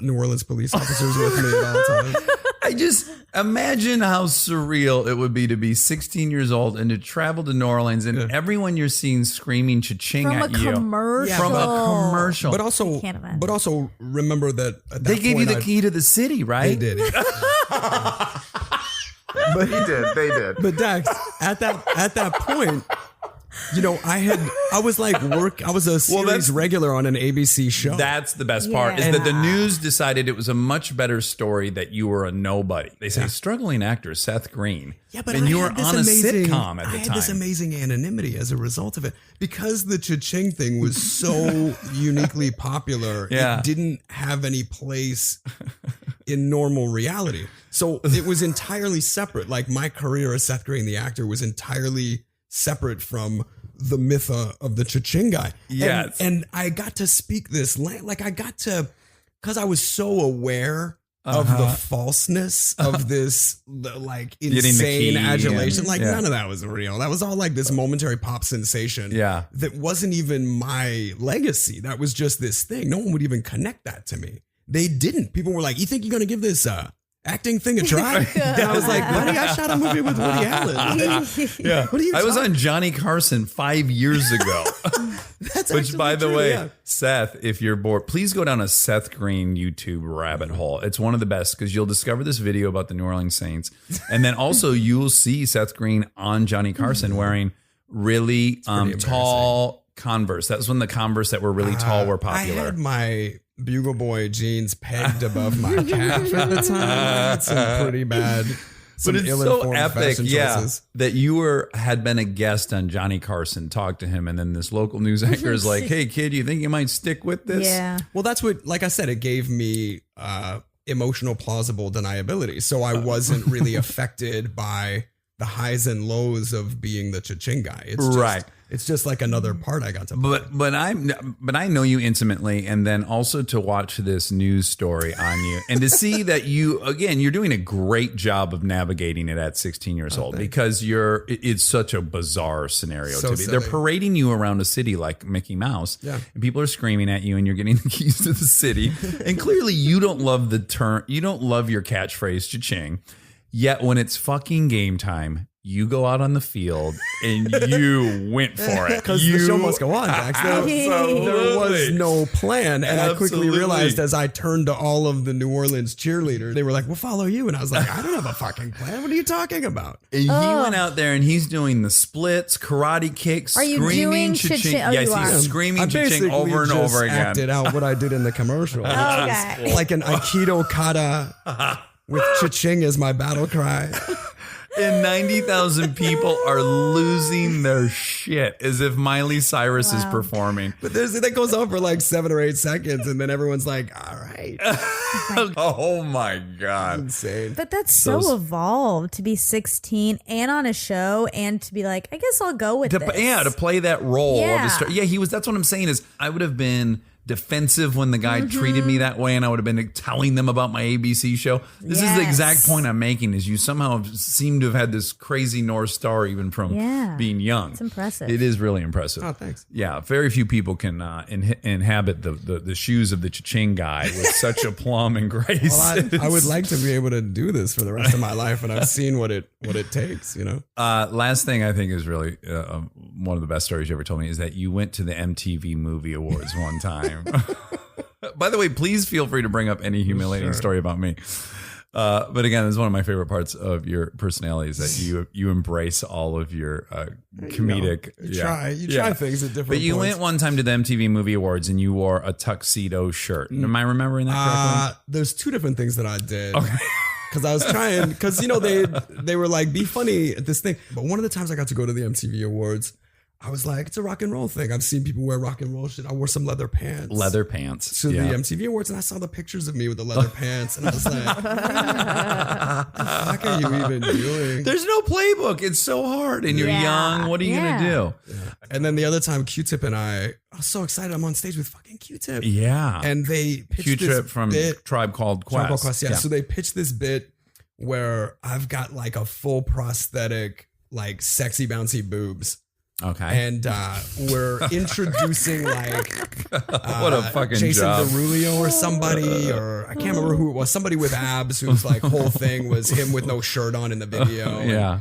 New Orleans police officers with me at all times. I just imagine how surreal it would be to be 16 years old and to travel to New Orleans and everyone you're seeing screaming Cha-Ching From a at you. commercial. From a commercial. But also, can't imagine. but also remember that at that They gave you point the key to the city, right? They did. But they did. But Dax, at that point, you know, I was a series regular on an ABC show. That's the best part is that the news decided it was a much better story that you were a nobody. They say struggling actor Seth Green. Yeah, but and I you were had this on a amazing, sitcom at the I had time. this amazing anonymity as a result of it because the Cha-Ching thing was so uniquely popular. Yeah. It didn't have any place in normal reality, so it was entirely separate. Like my career as Seth Green, the actor, was entirely separate from the myth of the Cha-Ching guy. Yes. And I got to speak this, like I got to, because I was so aware of the falseness of this, like the insane key adulation. and- Like yeah. none of that was real. That was all like this momentary pop sensation. Yeah. That wasn't even my legacy. That was just this thing. No one would even connect that to me. They didn't. People were like, you think you're going to give this acting thing a try? And I was like, buddy, I shot a movie with Woody Allen. Yeah. What are you I was talking- on Johnny Carson 5 years ago. That's Which, actually by the true, way, yeah. Seth, if you're bored, please go down a Seth Green YouTube rabbit hole. It's one of the best because you'll discover this video about the New Orleans Saints. And then also you'll see Seth Green on Johnny Carson wearing really tall Converse. That was when the Converse that were really tall were popular. I had my Bugle Boy jeans pegged above my calf at the time. I had some pretty bad, some But it's so ill-informed epic, fashion choices. that you had been a guest on Johnny Carson, talked to him, and then this local news anchor is like, "Hey, kid, you think you might stick with this?" Yeah. Well, that's what, like I said, it gave me emotional plausible deniability. So I wasn't really affected by the highs and lows of being the Cha-Ching guy. It's just, Right. It's just like another part I got to play. But I know you intimately, and then also to watch this news story on you and to see that you're doing a great job of navigating it at 16 years old because it's such a bizarre scenario So to be. They're silly. parading you around a city like Mickey Mouse, and people are screaming at you, and you're getting the keys to the city, and clearly you don't love you don't love your catchphrase Cha-Ching. Yet when it's fucking game time, you go out on the field and you went for it. Because the show must go on, Dax. Absolutely. There was no plan. And I quickly Absolutely. realized as I turned to all of the New Orleans cheerleaders, they were like, we'll follow you. And I was like, I don't have a fucking plan. What are you talking about? And he went out there and he's doing the splits, karate kicks, Are you screaming doing Cha-Ching. Cha-Ching? Oh, Yes, you he's are. screaming I Cha-Ching basically over and just over again. acted out what I did in the commercial. Okay. Like an Aikido kata with Cha-Ching as my battle cry. And 90,000 people are losing their shit as if Miley Cyrus is performing. But that goes on for like 7 or 8 seconds. And then everyone's like, all right. Oh my God. Insane. But that's so evolved to be 16 and on a show and to be like, I guess I'll go with this. To play that role of Yeah. the story. Yeah, that's what I'm saying is I would have been defensive when the guy treated me that way, and I would have been telling them about my ABC show. This is the exact point I'm making, is you somehow seem to have had this crazy North Star even from being young. It's impressive. It is really impressive. Oh, thanks. Yeah, very few people can inhabit the shoes of the Cha-Ching guy with such aplomb and grace. Well, I would like to be able to do this for the rest of my life, and I've seen what it takes, you know. Last thing I think is really one of the best stories you ever told me is that you went to the MTV Movie Awards one time. By the way, please feel free to bring up any humiliating story about me. But again, it's one of my favorite parts of your personality is that you embrace all of your comedic. You try things at different But you points. went one time to the MTV Movie Awards and you wore a tuxedo shirt. Am I remembering that correctly? There's two different things that I did. Okay. Because I was trying, because they were like, be funny at this thing. But one of the times I got to go to the MTV Awards, I was like, it's a rock and roll thing. I've seen people wear rock and roll shit. I wore some leather pants. Leather pants. To the MTV Awards, and I saw the pictures of me with the leather pants, and I was like, what the fuck are you even doing? There's no playbook. It's so hard. And you're young. What are you going to do? Yeah. And then the other time, Q-Tip and I was so excited. I'm on stage with fucking Q-Tip. Yeah. And they pitched Q-Tip this from bit. Tribe Called Quest. Tribe Called Quest, yeah. So they pitched this bit where I've got like a full prosthetic, like sexy bouncy boobs. Okay. And we're introducing like what a fucking Jason job. Derulo or somebody, or I can't remember who it was. Somebody with abs whose like whole thing was him with no shirt on in the video. Yeah.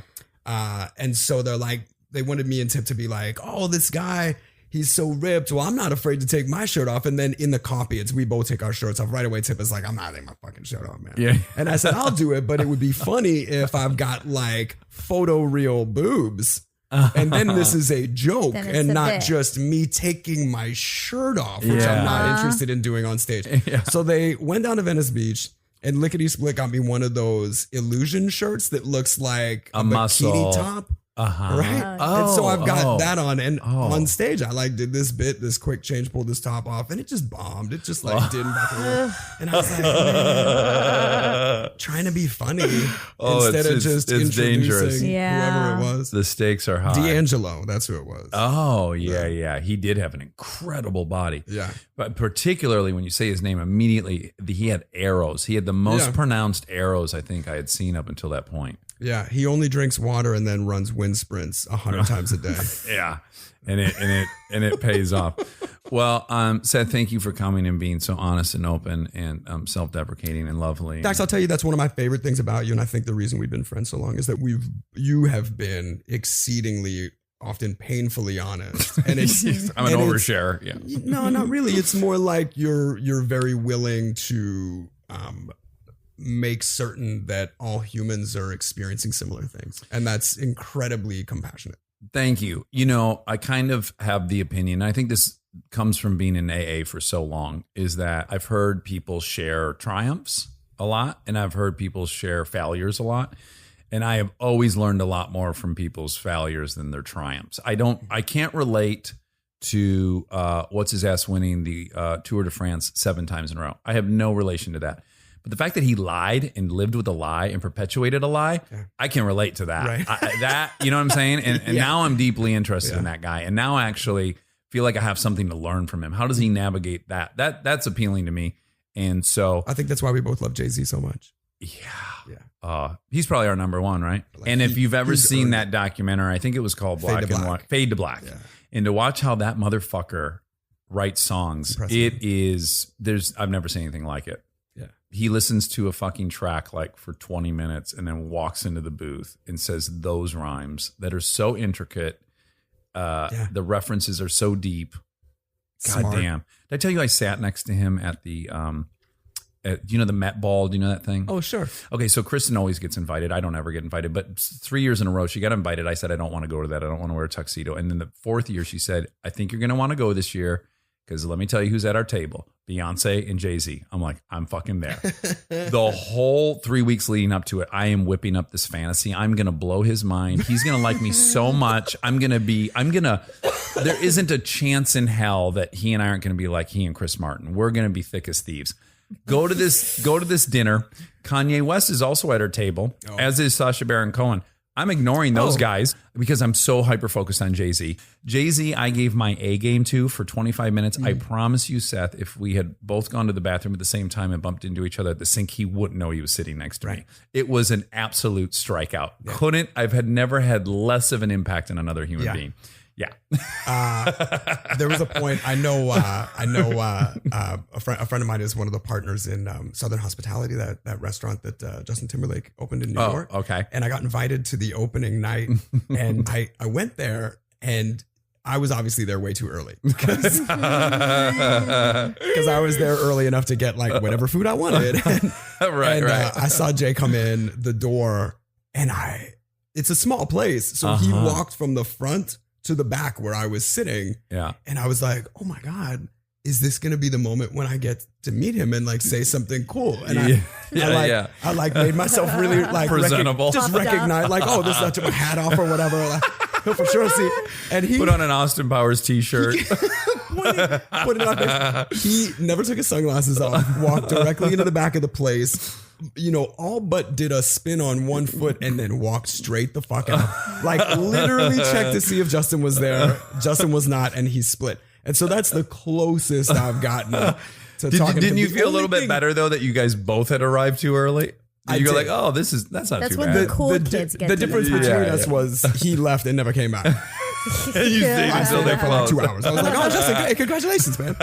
And so they're like, they wanted me and Tip to be like, oh, this guy, he's so ripped. Well, I'm not afraid to take my shirt off. And then in the copy, it's we both take our shirts off. Right away, Tip is like, I'm not taking my fucking shirt off, man. Yeah. And I said, I'll do it, but it would be funny if I've got like photoreal boobs. And then this is a joke Then it's and a not bit. just me taking my shirt off, which I'm not interested in doing on stage. Yeah. So they went down to Venice Beach and Lickety Split got me one of those illusion shirts that looks like a muscle. bikini top. Uh-huh. Right? Oh, and so I've got oh. that on. And on stage, I like did this bit, this quick change, pulled this top off, and it just bombed. It just like didn't back away. And I was like, man, trying to be funny instead of just it's dangerous. introducing Yeah. whoever it was. The stakes are high. D'Angelo, that's who it was. Oh, yeah. He did have an incredible body. Yeah. But particularly when you say his name immediately, he had arrows. He had the most pronounced arrows I think I had seen up until that point. Yeah, he only drinks water and then runs wind sprints 100 times a day. Yeah. And it pays off. Well, Seth, thank you for coming and being so honest and open and self-deprecating and lovely. Dax, I'll tell you that's one of my favorite things about you, and I think the reason we've been friends so long is that you have been exceedingly often painfully honest. And it's I'm an overshare. Yeah. No, not really. It's more like you're very willing to make certain that all humans are experiencing similar things. And that's incredibly compassionate. Thank you. You know, I kind of have the opinion, I think this comes from being in AA for so long, is that I've heard people share triumphs a lot, and I've heard people share failures a lot. And I have always learned a lot more from people's failures than their triumphs. I can't relate to what's his ass winning the Tour de France 7 times in a row. I have no relation to that. But the fact that he lied and lived with a lie and perpetuated a lie, I can relate to that. Right. You know what I'm saying? And now I'm deeply interested in that guy. And now I actually feel like I have something to learn from him. How does he navigate that? That's appealing to me. And so I think that's why we both love Jay-Z so much. Yeah. He's probably our number one, right? Like and if you've ever seen that documentary, I think it was called Fade to Black. Fade to Black. Yeah. And to watch how that motherfucker writes songs, Impressive. I've never seen anything like it. Yeah. He listens to a fucking track like for 20 minutes and then walks into the booth and says those rhymes that are so intricate. The references are so deep. God Smart. damn. Did I tell you I sat next to him at the, the Met Ball? Do you know that thing? Oh, sure. Okay, so Kristen always gets invited. I don't ever get invited, but 3 years in a row she got invited. I said, I don't want to go to that. I don't want to wear a tuxedo. And then the 4th year she said, I think you're going to want to go this year because let me tell you who's at our table. Beyonce and Jay-Z. I'm like, I'm fucking there. The whole 3 weeks leading up to it, I am whipping up this fantasy. I'm going to blow his mind. He's going to like me so much. There isn't a chance in hell that he and I aren't going to be like he and Chris Martin. We're going to be thick as thieves. Go to this dinner. Kanye West is also at our table, as is Sacha Baron Cohen. I'm ignoring those guys because I'm so hyper focused on Jay-Z. Jay-Z, I gave my A game to for 25 minutes. I promise you, Seth, if we had both gone to the bathroom at the same time and bumped into each other at the sink, he wouldn't know he was sitting next to me. It was an absolute strikeout. I've never had less of an impact on another human being. Yeah. There was a point. I know. A friend of mine is one of the partners in Southern Hospitality, that restaurant that Justin Timberlake opened in New York. Okay. And I got invited to the opening night, and I went there, and I was obviously there way too early because I was there early enough to get like whatever food I wanted. And, I saw Jay come in the door, and it's a small place, so he walked from the front to the back where I was sitting. Yeah. And I was like, oh my God, is this going to be the moment when I get to meet him and like say something cool? And I made myself really like presentable. Just recognize like, oh, this is not my hat off or whatever. Like, he'll for sure see. And he put on an Austin Powers t-shirt. put it on. He never took his sunglasses off, walked directly into the back of the place, all but did a spin on one foot and then walked straight the fuck out. Like literally checked to see if Justin was there. Justin was not, and he split. And so that's the closest I've gotten to talking to him. Didn't you feel a little bit better though that you guys both had arrived too early? You go like, oh, that's not too bad. That's when the cool kids get the difference between us was he left and never came back. And you stayed until they for like closed. 2 hours. I was like, oh, Justin, hey, congratulations, man.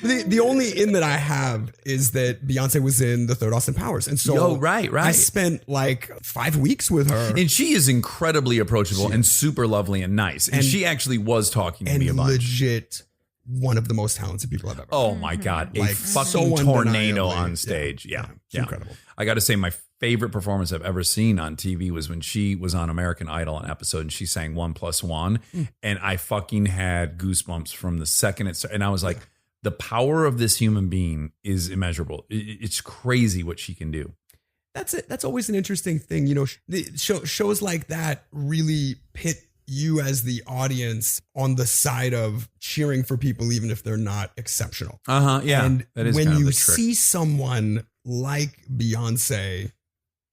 The only in that I have is that Beyonce was in the third Austin Powers. And so right. I spent like 5 weeks with her. And she is incredibly approachable and super lovely and nice. And she actually was talking to me a bunch. Legit one of the most talented people I've ever met. Oh my God. Like, a fucking so tornado undeniably. on stage. Yeah. It's incredible. I got to say, my favorite performance I've ever seen on TV was when she was on American Idol, an episode, and she sang 1+1. And I fucking had goosebumps from the second it started. And I was like, the power of this human being is immeasurable. It's crazy what she can do. That's it. That's always an interesting thing. Shows like that really pit you as the audience on the side of cheering for people, even if they're not exceptional. Yeah. And that is when kind of you the trick. see someone like Beyonce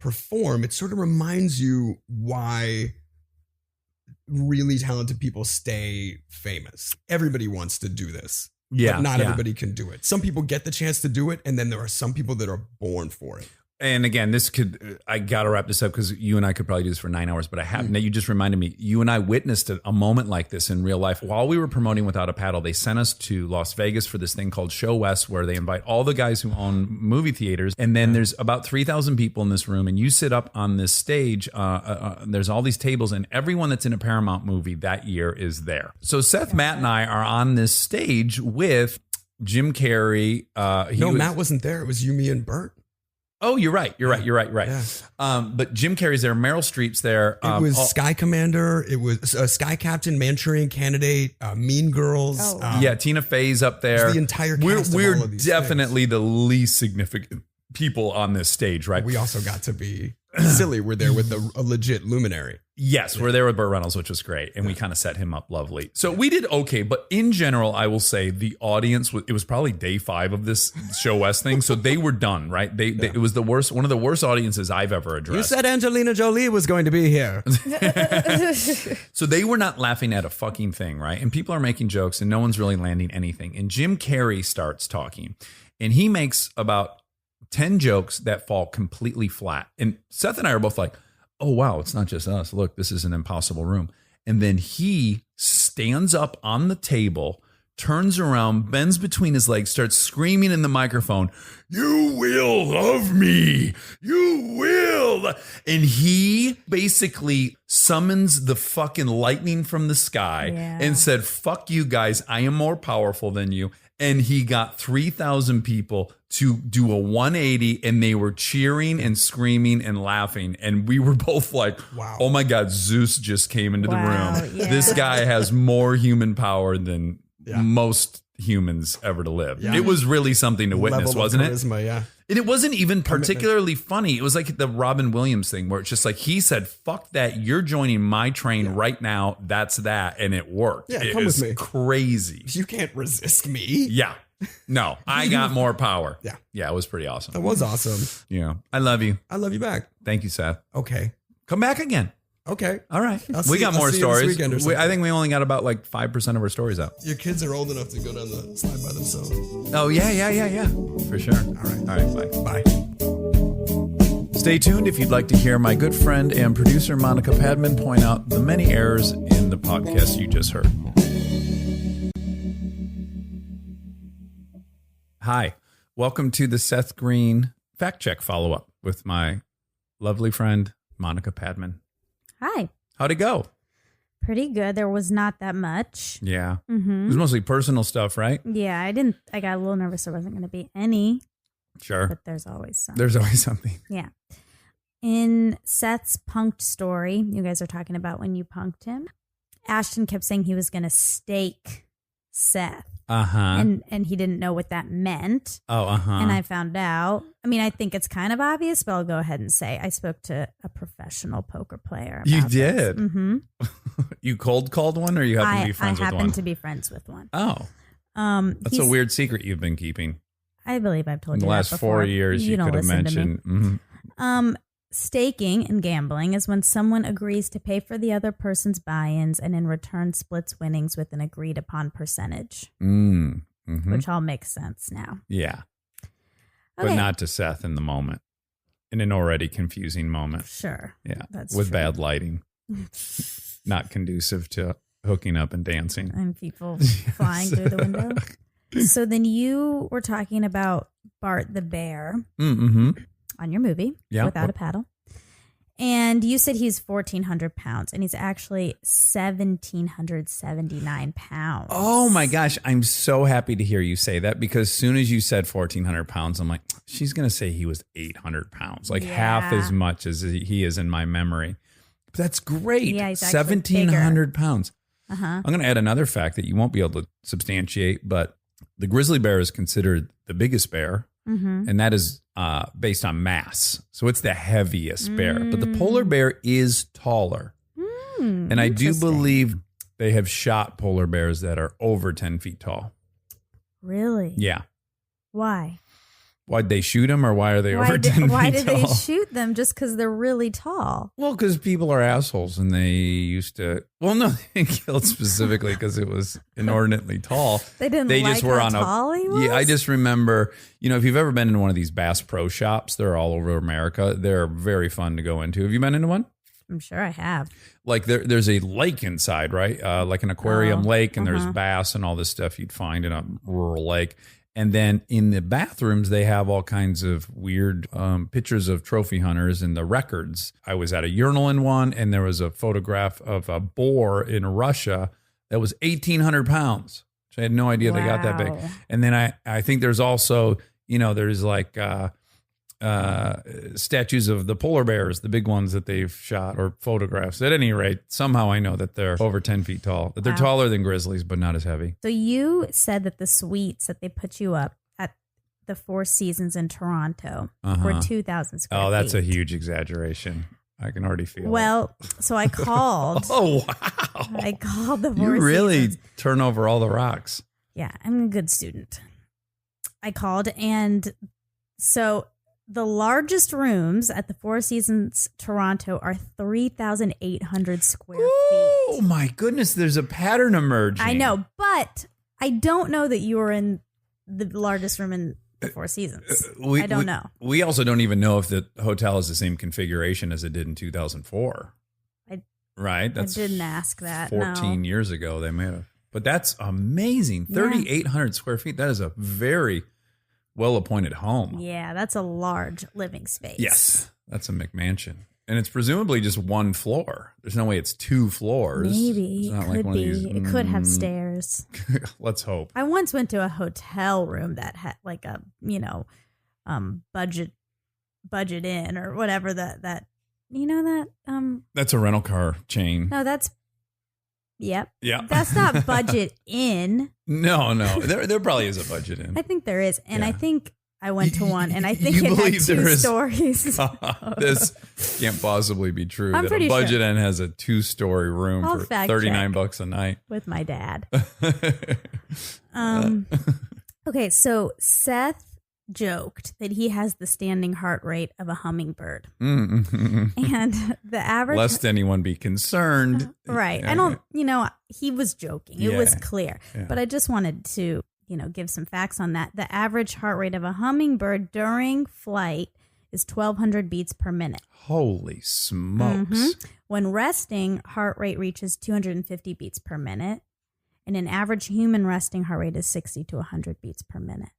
perform, it sort of reminds you why really talented people stay famous. Everybody wants to do this. But not everybody can do it. Some people get the chance to do it, and then there are some people that are born for it. And again, I got to wrap this up because you and I could probably do this for 9 hours, but I haven't. You just reminded me, you and I witnessed a moment like this in real life. While we were promoting Without a Paddle, they sent us to Las Vegas for this thing called Show West, where they invite all the guys who own movie theaters. And then there's about 3,000 people in this room, and you sit up on this stage. There's all these tables, and everyone that's in a Paramount movie that year is there. So Seth, Matt, and I are on this stage with Jim Carrey. Matt wasn't there. It was you, me, and Bert. Oh, you're right. Right. Yeah. But Jim Carrey's there. Meryl Streep's there. It was Sky Commander. It was Sky Captain, Manchurian Candidate, Mean Girls. Tina Fey's up there. The entire cast We're of all of these definitely the least significant people on this stage, right? We also got to be silly. We're there with a legit luminary. Yes, we're there with Burt Reynolds, which was great. And we kind of set him up lovely. So we did okay. But in general, I will say the audience, it was probably day 5 of this Show West thing. So they were done, right? It was one of the worst audiences I've ever addressed. You said Angelina Jolie was going to be here. So they were not laughing at a fucking thing, right? And people are making jokes and no one's really landing anything. And Jim Carrey starts talking and he makes about 10 jokes that fall completely flat. And Seth and I are both like, oh, wow, it's not just us. Look, this is an impossible room. And then he stands up on the table, turns around, bends between his legs, starts screaming in the microphone, "You will love me. You will." And he basically summons the fucking lightning from the sky and said, "Fuck you guys. I am more powerful than you." And he got 3,000 people to do a 180 and they were cheering and screaming and laughing. And we were both like, wow, oh my God, Zeus just came into the room. Yeah. This guy has more human power than most humans ever to live. Yeah. It was really something to witness, wasn't it? Yeah. And it wasn't even particularly funny. It was like the Robin Williams thing where it's just like he said, fuck that. You're joining my train right now. That's that. And it worked. Yeah, it come was with me. Crazy. You can't resist me. Yeah. No, I got more power. Yeah. Yeah, it was pretty awesome. That was awesome. Yeah. I love you. I love you back. Thank you, Seth. Okay. Come back again. Okay. All right. I'll We see- got I'll more see you this stories. weekend or something. I think we only got about like 5% of our stories out. Your kids are old enough to go down the slide by themselves. Oh, yeah. For sure. All right. Bye. Bye. Stay tuned if you'd like to hear my good friend and producer Monica Padman point out the many errors in the podcast you just heard. Hi. Welcome to the Seth Green fact check follow-up with my lovely friend Monica Padman. Hi. How'd it go? Pretty good. There was not that much. Yeah. It Mm-hmm. was mostly personal stuff, right? Yeah, I got a little nervous there wasn't going to be any, Sure. but there's always some. There's always something. Yeah. In Seth's punked story, you guys are talking about when you punked him, Ashton kept saying he was going to stake Seth. Uh-huh. And he didn't know what that meant. Oh, uh-huh. And I found out. I mean, I think it's kind of obvious, but I'll go ahead and say I spoke to a professional poker player. You about this. did? Mm-hmm. You cold called one or you happen to be friends I with one? happen to be friends with one. Oh, that's a he's- weird secret you've been keeping. I believe I've told In you the last that before. 4 years, you don't could have listen to me. mentioned. Mhm. Staking and gambling is when someone agrees to pay for the other person's buy-ins and in return splits winnings with an agreed upon percentage, Mhm. which all makes sense now. Yeah. But Okay. not to Seth in the moment. In an already confusing moment. Sure. Yeah. That's With true. bad lighting. Not conducive to hooking up and dancing. And people flying through the window. So then you were talking about Bart the bear Mm-hmm. on your movie, Yeah. Without a Paddle. And you said he's 1,400 pounds, and he's actually 1,779 pounds. Oh my gosh. I'm so happy to hear you say that because as soon as you said 1,400 pounds, I'm like, she's going to say he was 800 pounds, like half Yeah. as much as he is in my memory. But that's great. Yeah, he's actually 1,700 pounds. Uh-huh. I'm going to add another fact that you won't be able to substantiate, but the grizzly bear is considered the biggest bear, Mm-hmm. and that is based on mass. So it's the heaviest bear. But the polar bear is taller. And I do interesting. believe they have shot polar bears that are over 10 feet tall. Really? Yeah. Why? Why'd they shoot them or why are they over 10 feet why did they tall? shoot them just because they're really tall? Well, because people are assholes and they used to. Well, no, they killed specifically because it was inordinately tall. They didn't They like just were how on tall he was? Yeah, I just remember, if you've ever been in one of these Bass Pro Shops, they're all over America. They're very fun to go into. Have you been into one? I'm sure I have. Like there's a lake inside, right? Like an aquarium lake, and there's uh-huh. bass and all this stuff you'd find in a rural lake. And then in the bathrooms, they have all kinds of weird pictures of trophy hunters and the records. I was at a urinal in one, and there was a photograph of a boar in Russia that was 1,800 pounds. Which I had no idea they got that big. Wow. And then I think there's also, there's like statues of the polar bears, the big ones that they've shot, or photographs. At any rate, somehow I know that they're over 10 feet tall. That they're Wow. taller than grizzlies, but not as heavy. So you said that the suites that they put you up at the Four Seasons in Toronto were 2,000 square Oh, that's a feet. huge exaggeration. I can already feel it. Well, so I called. Oh, wow. I called the Four You really Seasons. turn over all the rocks. Yeah, I'm a good student. I called, and so the largest rooms at the Four Seasons Toronto are 3,800 square Oh, feet. my goodness. There's a pattern emerging. I know, but I don't know that you were in the largest room in the Four Seasons. I don't know. We also don't even know if the hotel is the same configuration as it did in 2004. Right? I didn't ask that. 14 no. years ago, they may have. But that's amazing. Yeah. 3,800 square feet. That is a very well-appointed home. Yeah, that's a large living space. Yes. That's a McMansion. And it's presumably just one floor. There's no way it's 2 floors. Maybe. It's not It like could one of be. these, It could have stairs. Let's hope. I once went to a hotel room that had like a, budget in or whatever that That's a rental car chain. no, that's yep. Yeah. That's not budget in. No. There probably is a budget in. I think there is. And I Yeah. think I went to one and I think You it had believe 2 there is- stories. This can't possibly be true. I'm that pretty a budget sure. inn has a 2-story room I'll for fact $39 a night. with my dad. Okay, so Seth joked that he has the standing heart rate of a hummingbird. Mm-hmm. And the average... Lest anyone be concerned. Right. Yeah. I don't, he was joking. It was Yeah. clear. Yeah. But I just wanted to, give some facts on that. The average heart rate of a hummingbird during flight is 1,200 beats per minute. Holy smokes. Mhm. When resting, heart rate reaches 250 beats per minute. And an average human resting heart rate is 60 to 100 beats per minute.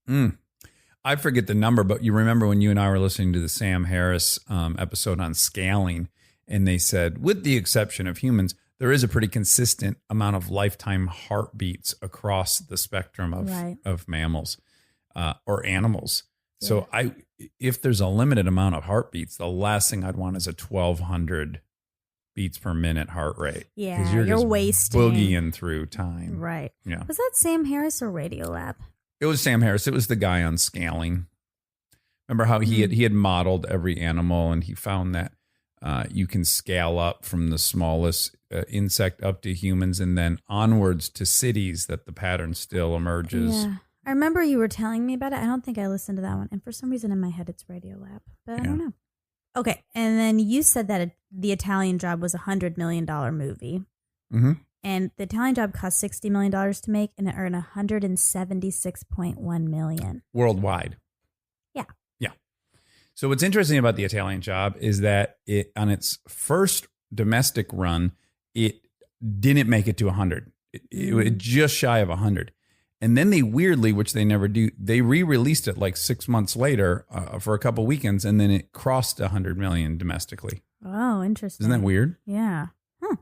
I forget the number, but you remember when you and I were listening to the Sam Harris episode on scaling, and they said, with the exception of humans, there is a pretty consistent amount of lifetime heartbeats across the spectrum of mammals or animals. Yeah. So if there's a limited amount of heartbeats, the last thing I'd want is a 1,200 beats per minute heart rate. 'Cause Yeah, you're just wasting. boogieing through time. Right. Yeah. Was that Sam Harris or Radiolab? It was Sam Harris. It was the guy on scaling. Remember how he had modeled every animal, and he found that you can scale up from the smallest insect up to humans, and then onwards to cities, that the pattern still emerges. Yeah. I remember you were telling me about it. I don't think I listened to that one. And for some reason in my head, it's Radiolab, but I don't know. Okay. And then you said that The Italian Job was $100 million movie. Mm-hmm. And The Italian Job cost $60 million to make, and it earned $176.1 million. Worldwide. Yeah. Yeah. So what's interesting about The Italian Job is that it, on its first domestic run, it didn't make it to 100. It just shy of 100. And then they weirdly, which they never do, they re-released it like 6 months later for a couple weekends, and then it crossed 100 million domestically. Oh, interesting. Isn't that weird? Yeah. Huh.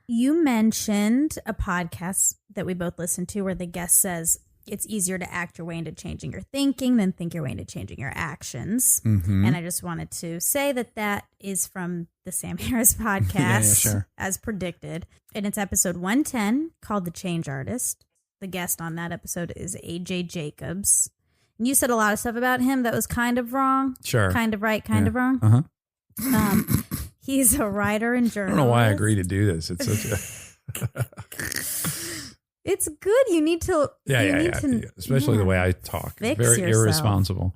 You mentioned a podcast that we both listened to where the guest says it's easier to act your way into changing your thinking than think your way into changing your actions. Mm-hmm. And I just wanted to say that is from the Sam Harris podcast, sure. as predicted. And it's episode 110 called The Change Artist. The guest on that episode is AJ Jacobs. And you said a lot of stuff about him that was kind of wrong. Sure. Kind of right, kind of wrong. Uh-huh. He's a writer and I journalist. don't know why I agree to do this. It's such a... It's good. You need to. Yeah. Especially the way I talk. Fix Very yourself. irresponsible.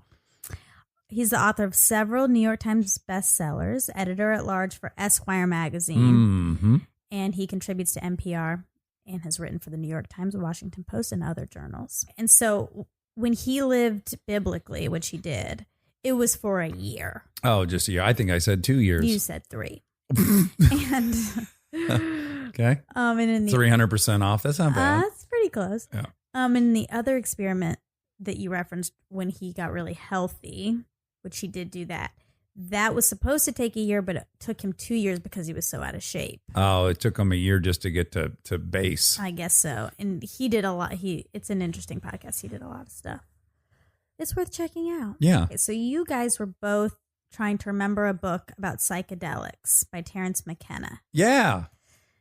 He's the author of several New York Times bestsellers, editor at large for Esquire magazine, Mm-hmm. and he contributes to NPR and has written for the New York Times, Washington Post, and other journals. And so when he lived biblically, which he did, it was for a year. Oh, just a year. I think I said 2 years. You said 3. And Okay. and in the 300% off. That's not bad. that's pretty close. Yeah. And the other experiment that you referenced when he got really healthy, which he did do that was supposed to take a year, but it took him 2 years because he was so out of shape. Oh, it took him a year just to get to base. I guess so. And he did a lot. It's an interesting podcast. He did a lot of stuff. It's worth checking out. Yeah. Okay, so you guys were both trying to remember a book about psychedelics by Terrence McKenna. Yeah.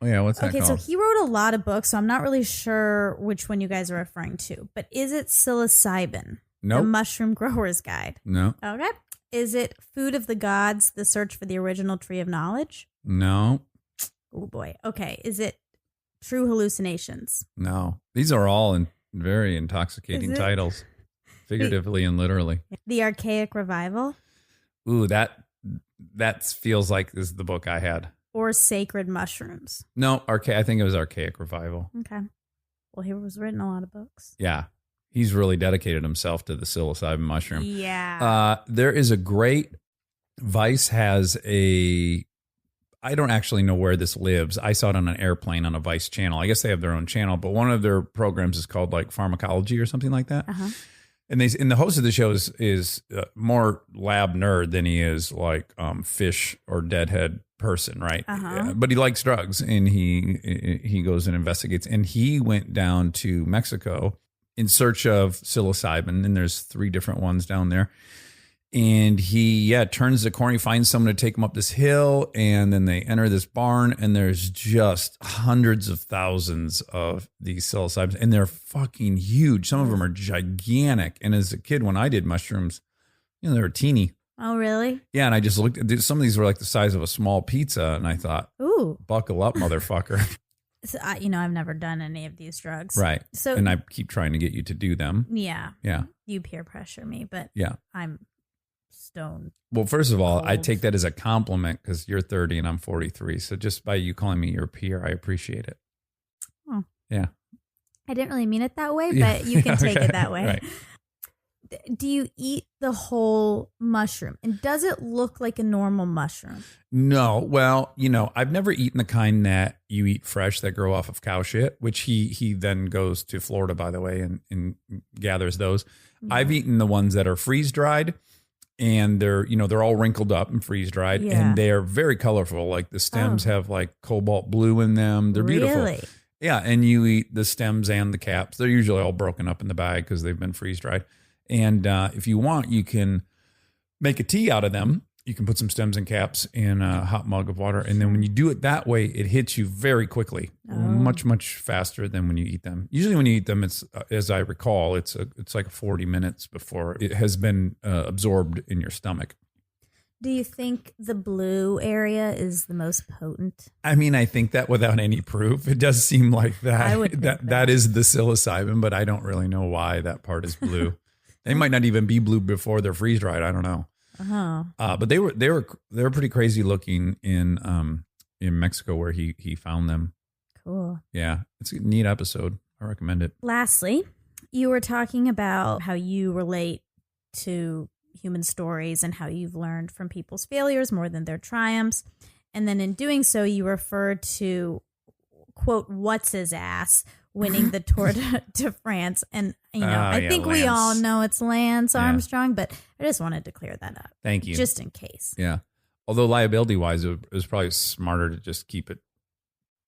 Oh, yeah. What's that Okay, so called? he wrote a lot of books, so I'm not really sure which one you guys are referring to. But is it psilocybin? Nope. The Mushroom Grower's Guide. No. Okay. Is it Food of the Gods, The Search for the Original Tree of Knowledge? No. Oh, boy. Okay. Is it True Hallucinations? No. These are all very intoxicating Is it? titles, figuratively and literally. The Archaic Revival? Ooh, that feels like this is the book I had. Or Sacred Mushrooms? No, I think it was Archaic Revival. Okay. Well, he was written a lot of books. Yeah. He's really dedicated himself to the psilocybin mushroom. Yeah. There is a great, Vice has I don't actually know where this lives. I saw it on an airplane on a Vice channel. I guess they have their own channel, but one of their programs is called like Pharmacology or something like that. Uh-huh. And the host of the show is more lab nerd than he is like fish or deadhead person, right? Uh-huh. But he likes drugs, and he goes and investigates. And he went down to Mexico in search of psilocybin, and there's 3 different ones down there. And he turns the corner, he finds someone to take him up this hill, and then they enter this barn, and there's just hundreds of thousands of these psilocybins, and they're fucking huge. Some of them are gigantic. And as a kid, when I did mushrooms, they were teeny. Oh, really? Yeah, and I just looked at some of these were like the size of a small pizza, and I thought, Ooh. buckle up, motherfucker. So I've never done any of these drugs. Right. So And I keep trying to get you to do them. yeah, Yeah. you peer pressure me, but Yeah. I'm stoned. Well, first of all, I Cold. take that as a compliment because you're 30 and I'm 43. So just by you calling me your peer, I appreciate it. Oh. Yeah. I didn't really mean it that way, Yeah. but you can take Okay. it that way. Right. Do you eat the whole mushroom? And does it look like a normal mushroom? No. Well, I've never eaten the kind that you eat fresh that grow off of cow shit, which he then goes to Florida, by the way, and gathers those. I've eaten the ones that are freeze dried. And they're all wrinkled up and freeze dried, Yeah. and they are very colorful. Like the stems have like cobalt blue in them. They're beautiful. Really? Yeah, and you eat the stems and the caps. They're usually all broken up in the bag because they've been freeze dried. And if you want, you can make a tea out of them. You can put some stems and caps in a hot mug of water, and then when you do it that way, it hits you very quickly, much faster than when you eat them. Usually, when you eat them, it's as I recall, it's like 40 minutes before it has been absorbed in your stomach. Do you think the blue area is the most potent? I mean, I think that without any proof, it does seem like that. I would think that is the psilocybin, but I don't really know why that part is blue. They might not even be blue before they're freeze dried. I don't know. Oh, But they were pretty crazy looking in Mexico where he found them. cool. Yeah, it's a neat episode. I recommend it. Lastly, you were talking about how you relate to human stories and how you've learned from people's failures more than their triumphs. And then in doing so, you referred to, quote, what's his ass winning the Tour de France. And, I think we all Lance. know it's Lance Yeah. Armstrong, but I just wanted to clear that up. Thank you. Just in case. Yeah. Although liability wise, it was probably smarter to just keep it,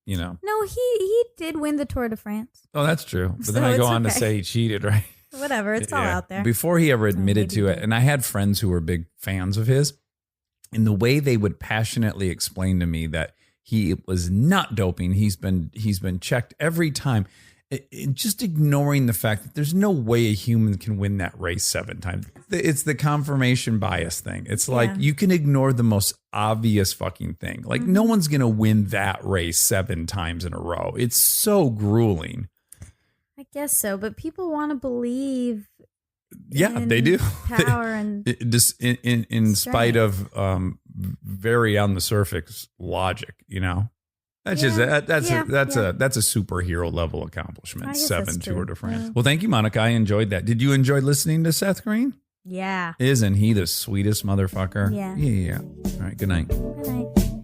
No, he did win the Tour de France. Oh, that's true. But then So I go it's on to okay. say he cheated, right? Whatever. It's all Yeah. out there. Before he ever admitted maybe to he it. did. And I had friends who were big fans of his. And the way they would passionately explain to me that he was not doping, he's been checked every time. Just ignoring the fact that there's no way a human can win that race 7 times. It's the confirmation bias thing. It's like Yeah. you can ignore the most obvious fucking thing. Like no one's going to win that race 7 times in a row. It's so grueling. I guess so, but people want to believe. Yeah, in they do. Power and Just in spite strength. of very on the surface logic, That's just that's Yeah. a superhero level accomplishment. I guess 7 that's Tour true. de France. Yeah. Well, thank you, Monica. I enjoyed that. Did you enjoy listening to Seth Green? Yeah. Isn't he the sweetest motherfucker? Yeah. Yeah. All right. Good night. Good night.